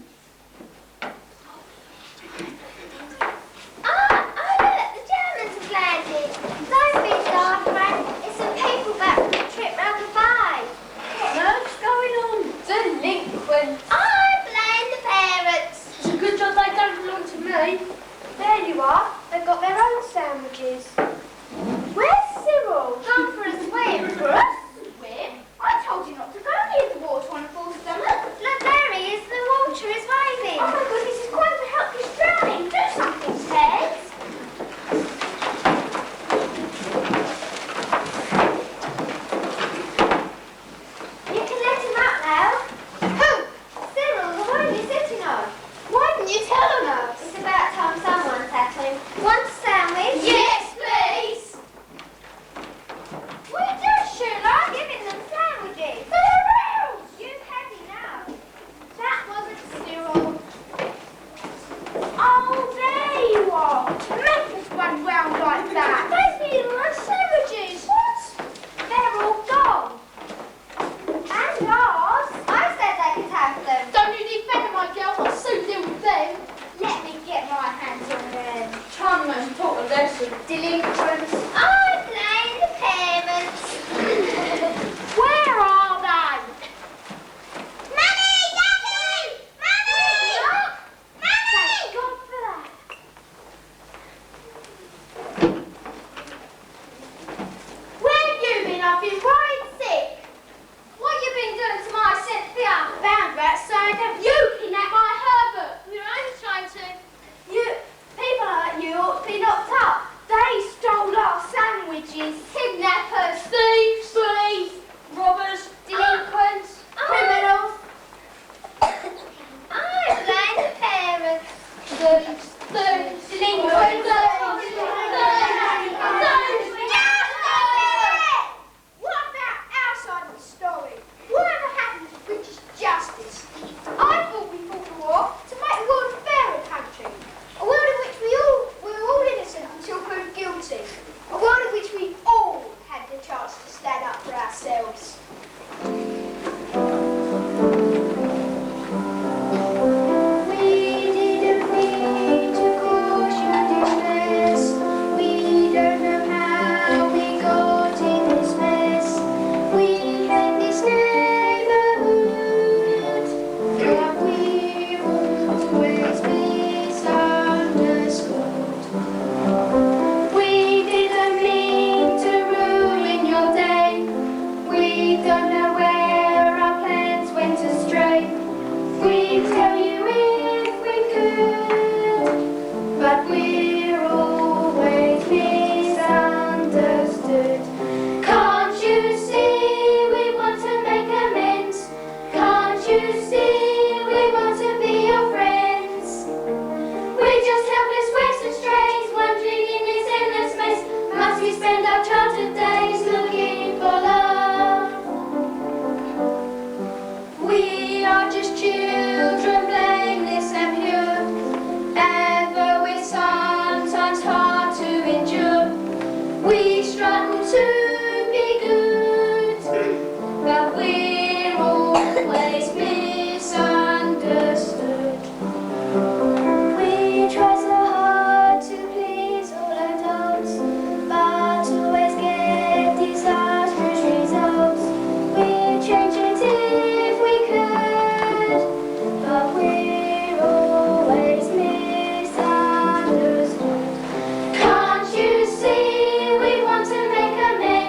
Look, the Germans have landed. Don't be daft, Frank. It's some people back from the trip round the bay. What on earth's going on? Delinquents. I blame the parents. It's a good job they don't belong to me. There you are. They've got their own sandwiches. Where's Cyril? Gone for a swim. For us to swim? I told you not to go near the water on a full stomach. Look, there he is. The water is waving. Oh my goodness, it's going to help you drowning. Do something, Ted. You can let him out now. Who? Cyril, the one you're sitting on. Why didn't you tell us? It's about time someone tackled him. Want a sandwich? Yes, please. What are you doing, Sheila? Giving them sandwiches. For the reals. You've had enough. That wasn't Cyril. Oh, there you are. Make us run round like that. They've eaten our sandwiches. What? They're all gone. And ours. I said they could have them. Don't you defend my girl. I'll soon deal with them. Let me get my hands on them. Time to taught a lesson. Delinquents. I blame the parents. Where are they? Mummy! Daddy! Mummy! Mummy! Thank God for that. Where have you been? I've been worried sick. What you been doing to my Cynthia? Found that sign of you kidnapped my Herbert. We were only trying to... People like you ought to be locked up. They stole our sandwiches. Kidnappers, thieves, bullies, robbers, delinquents, criminals. I blame the parents. Thieves, delinquents, What about our side of the story? Whatever happened to British justice? I thought we fought the war to make the world a fairer country. A world in which we were all innocent until proved guilty. A world in which we all had the chance to stand up for ourselves. We didn't mean to cause you distress. We don't know how we got in this mess. We had this neighborhood, but we always misunderstood. We didn't mean to ruin your day. We don't know where our plans went astray. We'd tell you if we could, but we're always misunderstood. Can't you see we want to make amends? Can't you see we want to be your friends? We're just helpless waifs and strays, wandering in this endless maze. Must we spend our childhood days looking for love? We are just children, blameless and pure, and though we're sometimes hard to endure, we struggle to be good, but we're always misunderstood. We try so hard to please all adults, but always get disastrous results. We'd change it if we could, but we're always misunderstood. Can't you see we want to make amends?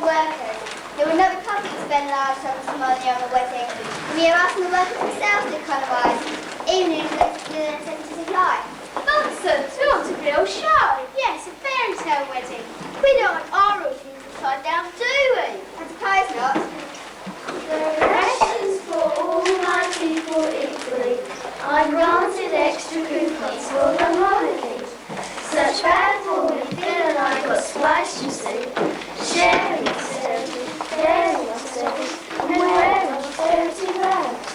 the workers. They would not be happy to spend large sums of money on the wedding. We are asking the workers themselves to economise, even if they are necessities of life. Nonsense, we want a real show. Yes, a fairy tale wedding. We don't want our routines upside down, do we? I suppose not. The rations for all my people equally. I granted extra coupons for the holiday. Such bad for me, feeling I got spliced, you see. Sharing austerity, sharing austerity, and wearing austerity rags.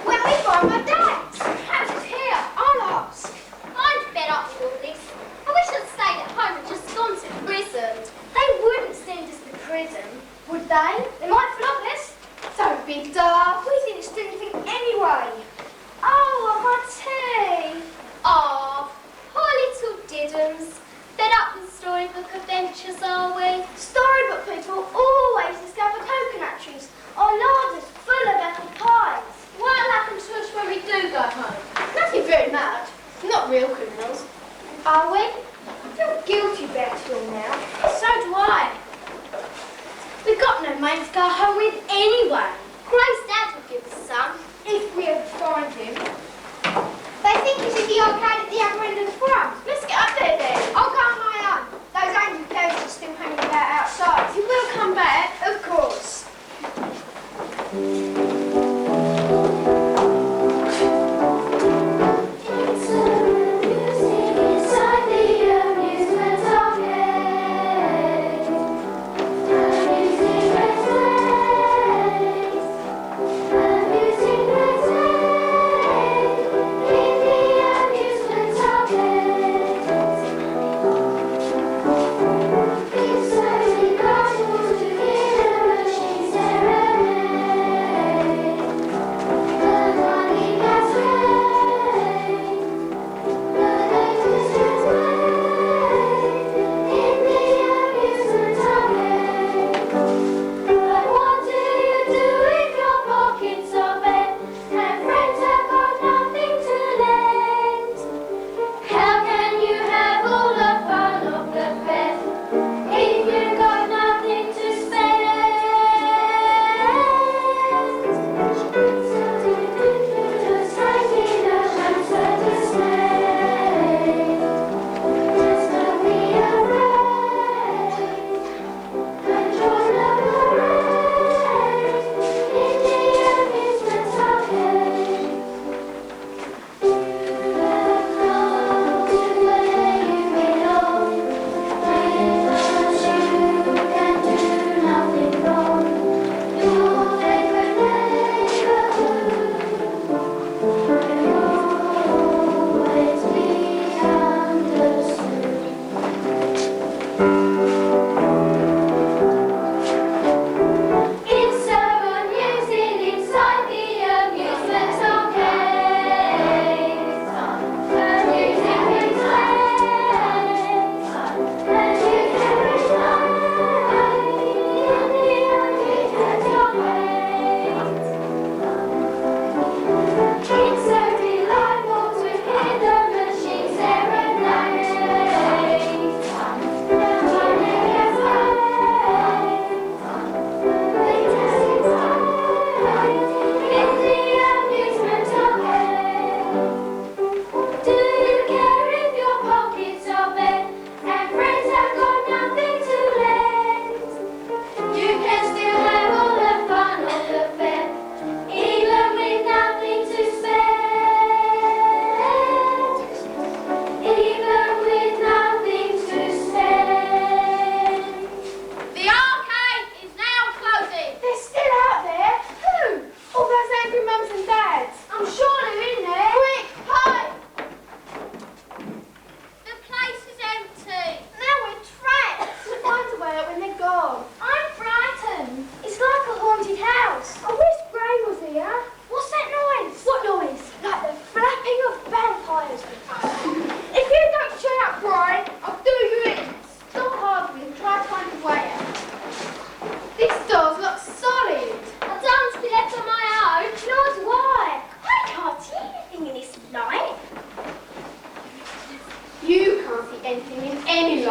When we find my dad. Perhaps he's here. I'll ask. I'm fed up with all this. I wish I'd stayed at home and just gone to prison. They wouldn't send us to prison, would they? They might flog us. Don't be daft. We didn't do anything anyway. Oh, my tea. Ah, poor little diddums. Fed up with storybook adventures, are we? Storybook people always discover coconut trees or larders full of apple pies. What'll happen to us when we do go home? Nothing very much. We're not real criminals. Are we? I feel guilty about it all now. So do I. We've got no money to go home with anyway. Grace Dad will give us some. If we ever find him. They think it's in the arcade at the other end of the front. Let's get up there then. I'll go on my own. Those angry ghosts are still hanging about outside. He will come back, of course. Amusement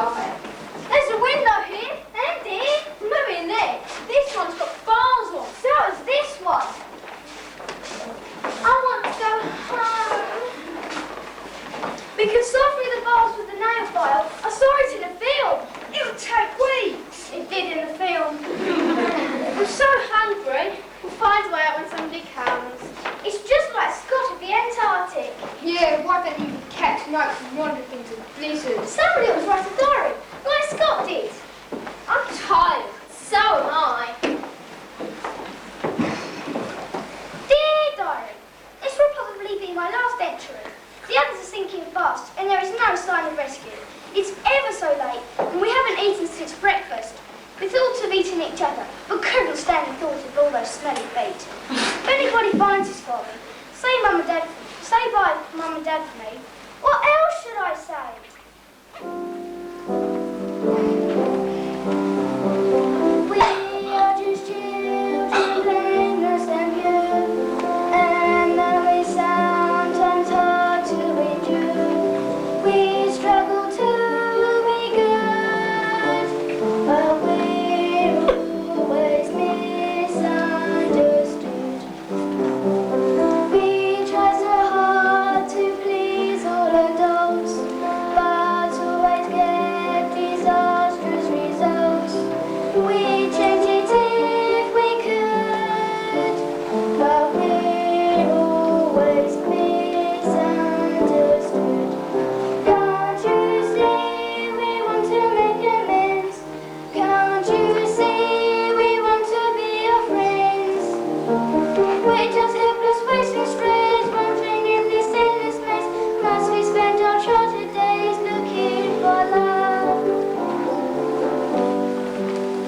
like. There's a window here and here. Maybe in there. This one's got bars on. So is this one. I want to go home. We can saw through the bars with the nail file. I saw it in a film. It would take weeks. It did in the film. I'm so hungry. We'll find a way out when somebody comes. It's just like Scott of the Antarctic. Yeah, why don't you catch notes and wander into blizzards? Somebody was write a diary, like Scott did. I'm tired. So am I. Dear diary, this will probably be my last entry. The others are sinking fast, and there is no sign of rescue. It's ever so late, and we haven't eaten since breakfast. We thought of eating each other, but couldn't stand the thought of all those smelly feet. If anybody finds us for me, say Mum and Dad, say bye, Mum and Dad for me. What else should I say? We are just children playing the same game, and though we sometimes hard to endure, we struggle to be good, but we're always misunderstood. We try so hard to please all adults, but always get disastrous results. We change it if we could, but we're always misunderstood. Can't you see we want to make amends? Can't you see we want to be your friends? We're just helpless, wasting stress, wandering in this endless maze. Must we spend our childhood days looking for love?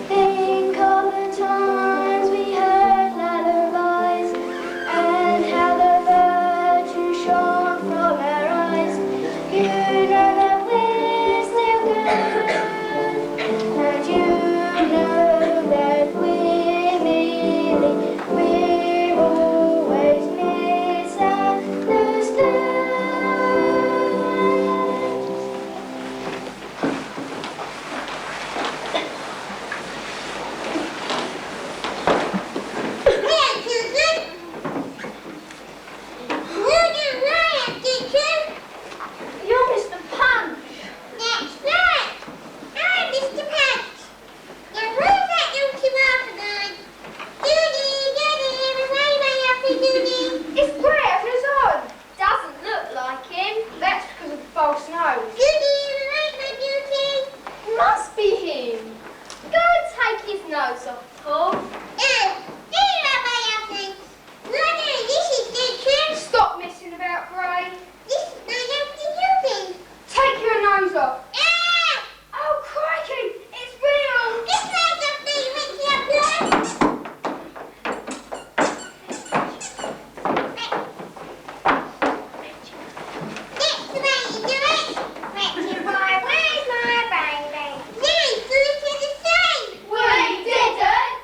Think of the times we heard lullabies, and how the virtue shone from our eyes. You know that we're still good, and you know that we're always misunderstood. You're Mr. Punch. That's right. I'm Mr. Punch. Now where's that naughty Martha? Judy, away my happy Judy. It's grey over his own. Doesn't look like him. That's because of the false nose. Judy, away my beauty. Must be him. Go and take his nose off, Paul. Oh, here are my apples. Mother, this is the truth. Stop messing about, Gray. This is my happy Judy. Take your nose off. Ah! Oh, crikey! It's real! This man's up there, you make your blood. That's the way you do it. Richie boy, where's my baby? Nice, do it to the same. We didn't!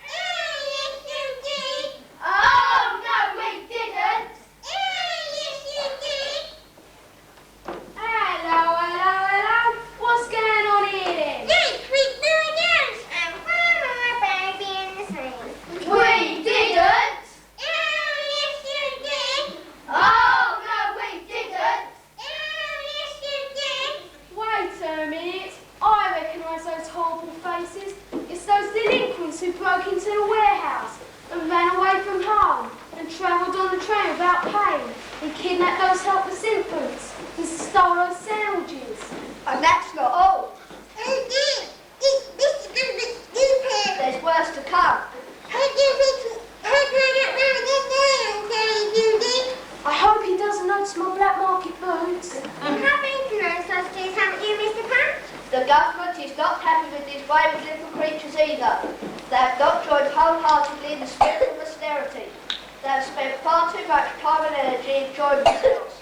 Oh, yes, you did. Oh, no, we didn't! Oh, yes, you did. Hello. What's going on here then? Nice, we blew it out. And one more baby in the same. We didn't! Oh, yes, you did. Oh, no, we didn't! Oh, yes, you did. Wait a minute. I recognise those horrible faces. It's those delinquents who broke into the warehouse and ran away from home and travelled on the train without paying and kidnapped those helpless infants and stole those sandwiches. And that's not all. Oh, dear. This is going to be stupid. There's worse to come. How do I get round this down, Daddy Judy? I hope he doesn't notice my black market boots. You have been to those sausages, haven't you, Mr. Punch? The government is not happy with these wayward little creatures either. They have not joined wholeheartedly in the spirit of austerity. They have spent far too much time and energy enjoying themselves.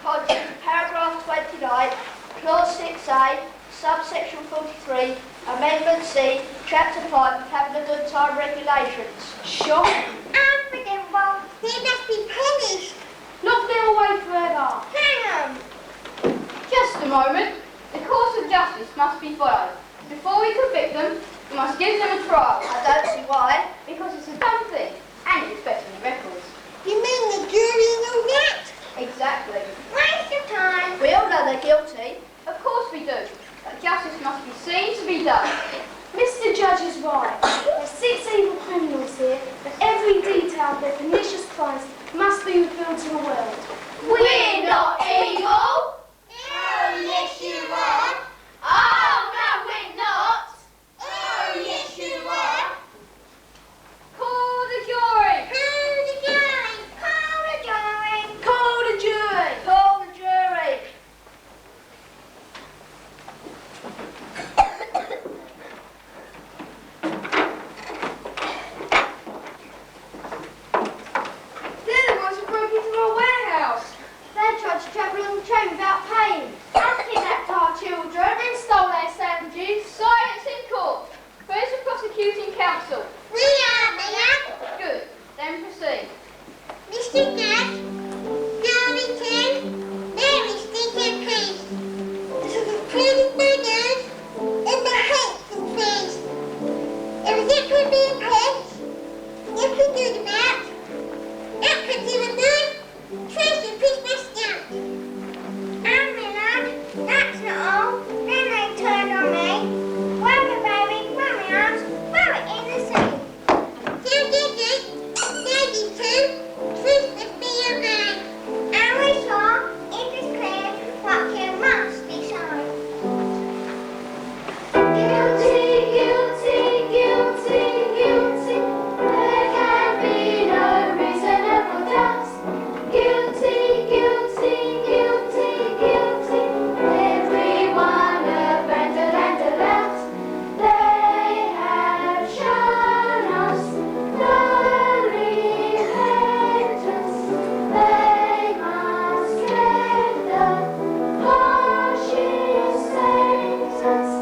Contrary to paragraph 29, clause 6A, subsection 43, amendment C, chapter 5 of having a good time regulations. Sure. Unforgivable. They must be punished. Lock them away forever. Hang on. Just a moment. The course of justice must be followed. Before we convict them, we must give them a trial. I don't see why. Because it's a dumb thing, and it's better than records. You mean the jury and all that? Exactly. Waste of time. We all know they're guilty. Of course we do. But justice must be seen to be done. Mr. Judge is right. There's 6 evil criminals here, but every detail of their pernicious crimes must be revealed to the world. We're not evil. Oh, yes, you are. Oh, no, we're not. Oh, yes, you are. Call the jury! Call the jury. Call the jury. Call the jury. Call the jury. They're the ones who broke into my warehouse. They tried to travel on the train without paying, and kidnapped our children and stole their sandwiches. Silence in court. Where's the prosecuting counsel? We are, Mia. Good. Then proceed. Mr. Judge, Darlington, very stinking priest. This is including my nose and my hateful face. If this could be a place, if we do the math, that could do a good Tracy Christmas stamp. And Millard, that's not all. Then they turned on me. Where the baby, where my arms, where it in the sea. So did it. Lady too. Truth must be your guide. And we saw it is clear what you must decide. Guilty, guilty, guilty, guilty. There can be no reasonable doubt. Guilty, guilty, guilty, guilty. Everyone abandoned and left. They have shown us the repentance. They must get the harshest sentence.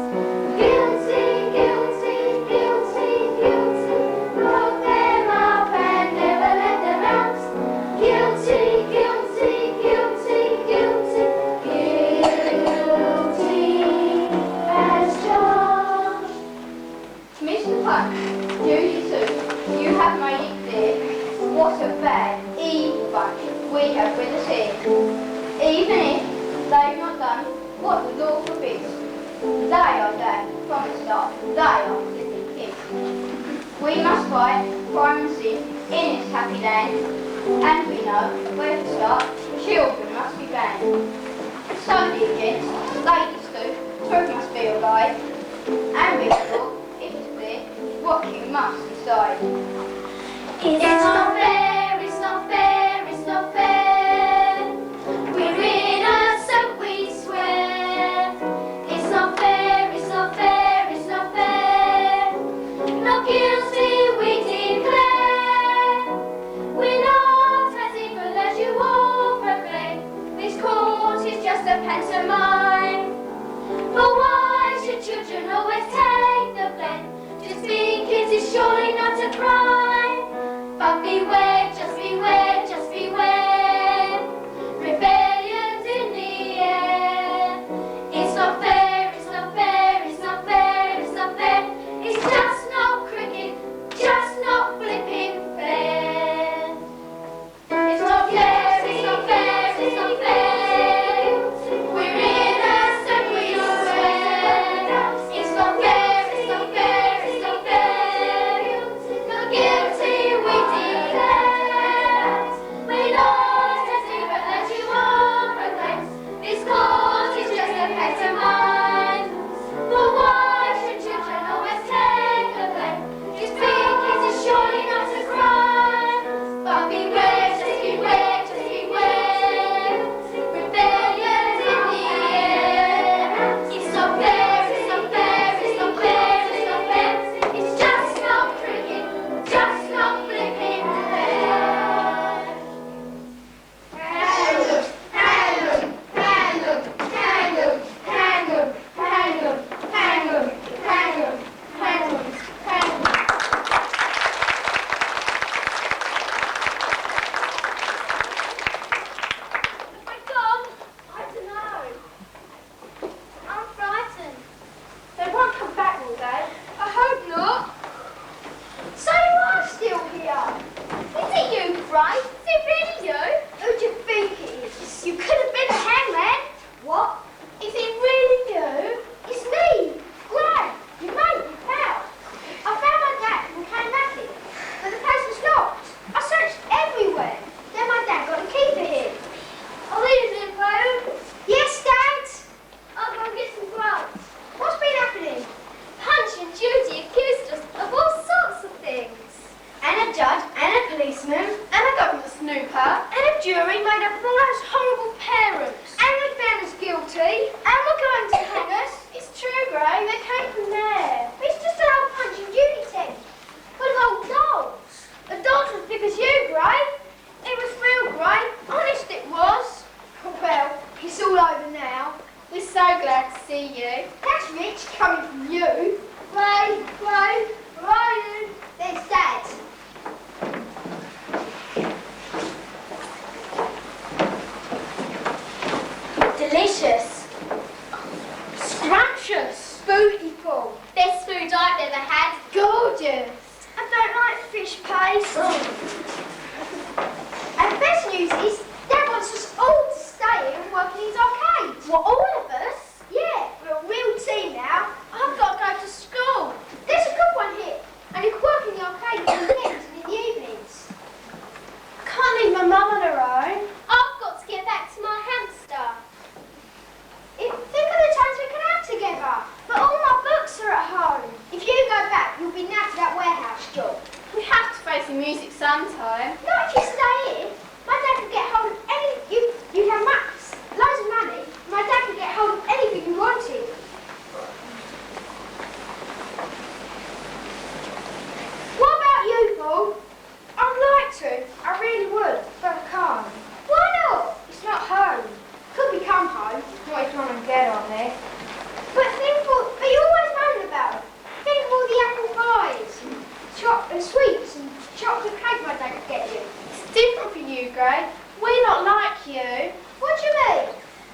Guilty, guilty, guilty, guilty. Lock them up and never let them out. Guilty, guilty, guilty, guilty, guilty as charged. Mr. Puck, duty two, you have made it clear what a bad, evil bunch we have with us here. Even if they've not done what the law forbids. They are dead from the start. They are little kids. We must fight crime and sin in this happy land. And we know where to start. Children must be banned. So dear gents, ladies too, truth must be your guide. And be sure, if it's clear, what you must decide. It's not fair, it's not fair, it's not fair. We're innocent, we swear. It's not fair, it's not fair, it's not fair. Not guilty, we declare. We're not as evil as you all proclaim. This court is just a pantomime. But why should children always take the blame? Just being kids is surely not a crime. But beware Gray. They came from there. It's just an old Punch and Judy tent. Full of old dolls. The dolls were as big as you, Gray. It was real, Gray. Honest it was. Well, it's all over now. We're so glad to see you. That's rich coming from you. Ray, Ryan, there's Dad. Delicious. Scrumptious. Beautiful. Best food I've ever had. Gorgeous. I don't like fish paste. And the best news is, Dad wants us all to stay here and work in his arcade. What, all of us? Yeah, we're a real team now. I've got to go to school. There's a good one here. And you can work in the arcade in the weekends and in the evenings. I can't leave my mum on her own. I've got to get back to my hamster. Think of the times we can have together. But all my books are at home. If you go back, you'll be nabbed to that warehouse job. We have to face the music sometime. Not if you stay here. My dad could get hold of you'd have loads of money. My dad could get hold of anything you wanted. What about you, Paul? I'd like to. I really would, but I can't. Why not? It's not home. Could become home. Not if Mum and Dad aren't there. But you always moan about it. Think of all the apple pies and sweets and chocolate cake my dad could get you. It's different for you, Gray. We're not like you. What do you mean?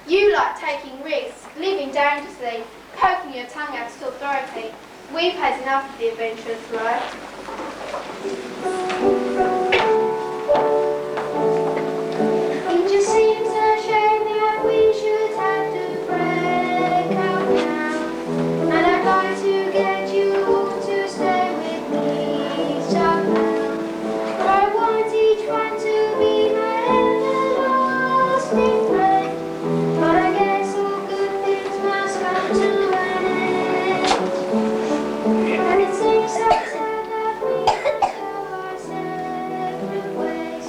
You like taking risks, living dangerously, poking your tongue out to authority. We've had enough of the adventurous life. It just seems a shame that we should have to break up now. And I'd like to get you all to stay with me somehow. But I want each one to be my everlasting friend. But I guess all good things must come to an end. And it seems so sad that we must go our separate ways.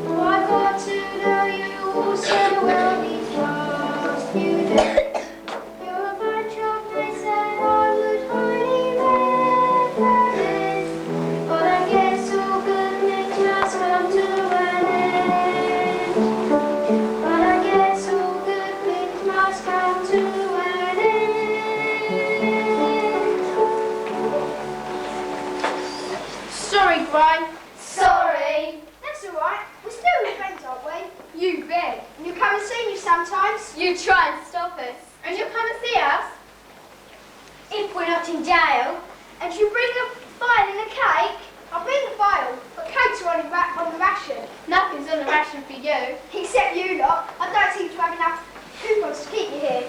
Oh, I've got to know you all so well these last few days. You're a bunch of mates that I would highly recommend. But I guess all good things must come to an end. But I guess all good things must come to an end. Sorry, Gray. Sorry. That's all right. We're still friends, aren't we? You bet. And you come and see me sometimes. You try and stop us. And you'll come and see us? If we're not in jail. And you bring a file and a cake. I'll bring the file, but cakes are on the ration. Nothing's on the ration for you. Except you lot. I don't seem to have enough coupons to keep you here.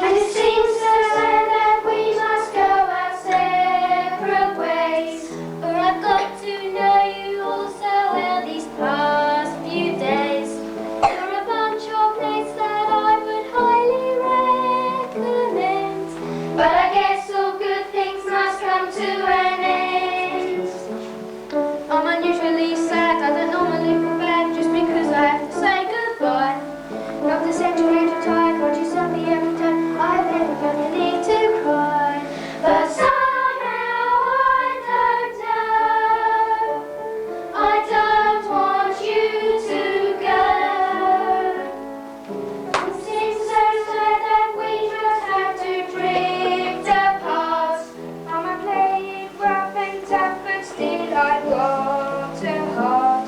And it seems so sad that we must go our separate ways. But I've got to know you all so well these past few days. You're a bunch of mates that I would highly recommend. But I guess all good things must come to an end. I'm unusually sad. I don't normally feel bad just because I have to say goodbye. Not to send you into time, watch you stop me every time. I've never felt the need to cry. But somehow I don't want you to go. It seems so sad that we just have to drift apart. I'm playing rough and tough, but still I want a heart.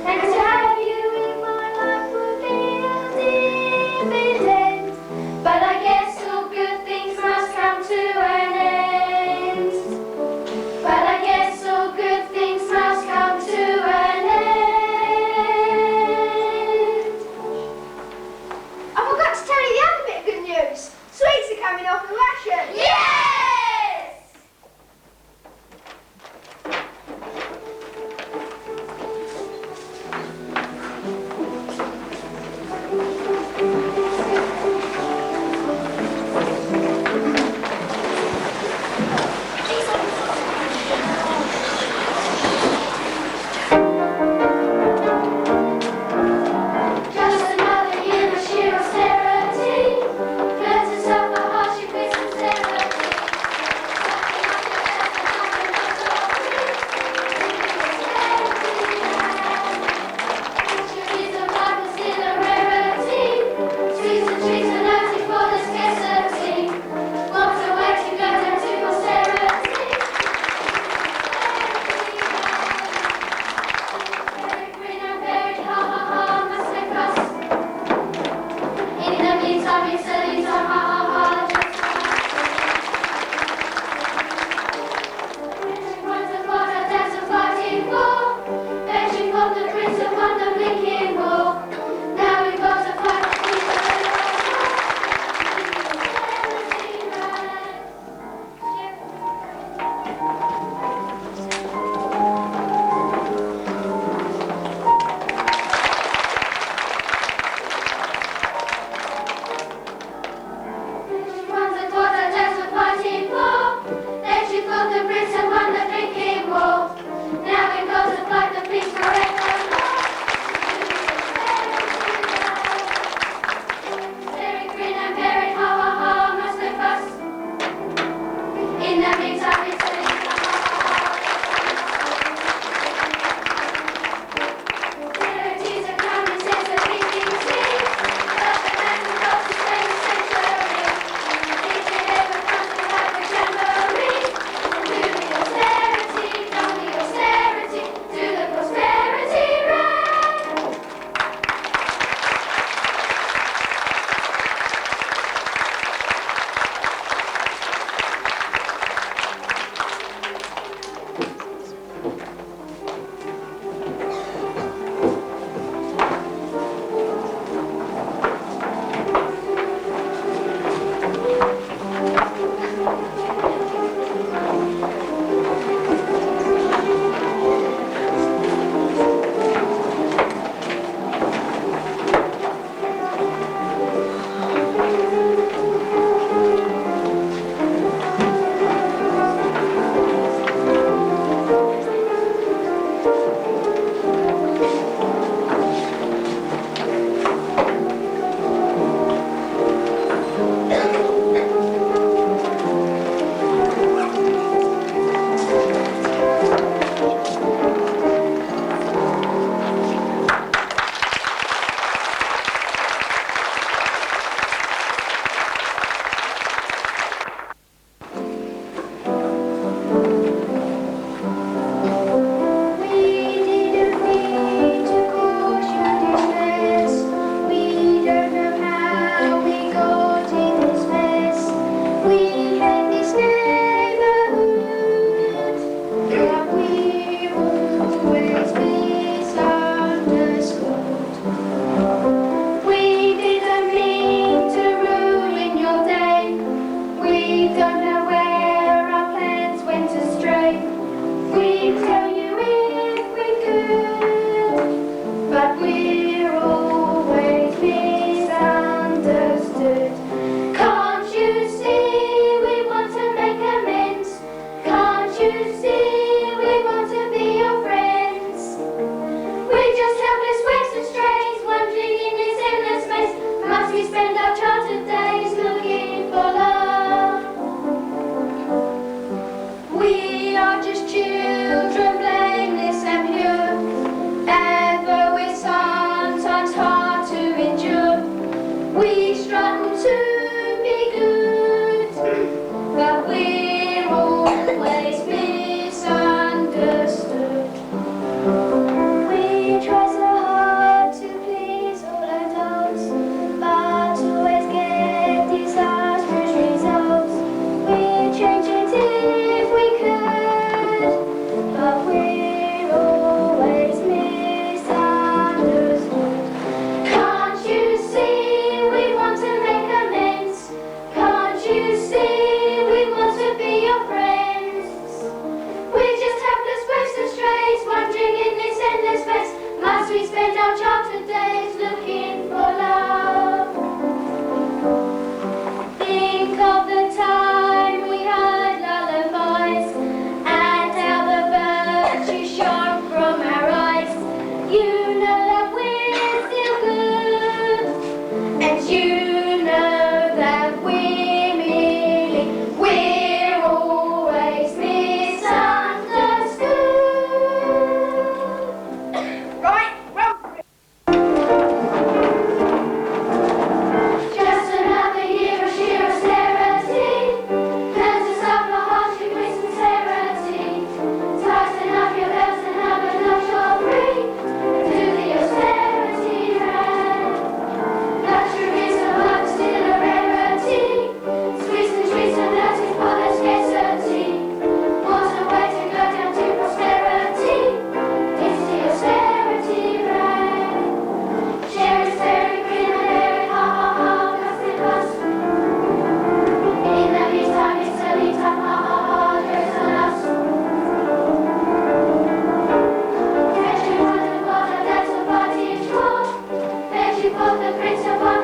And to have you in my life would be a dividend. But I guess all good things must come to an end. But I guess all good things must come to an end. I forgot to tell you the other bit of good news. Sweets are coming off the ration. Yes! Just another Prince of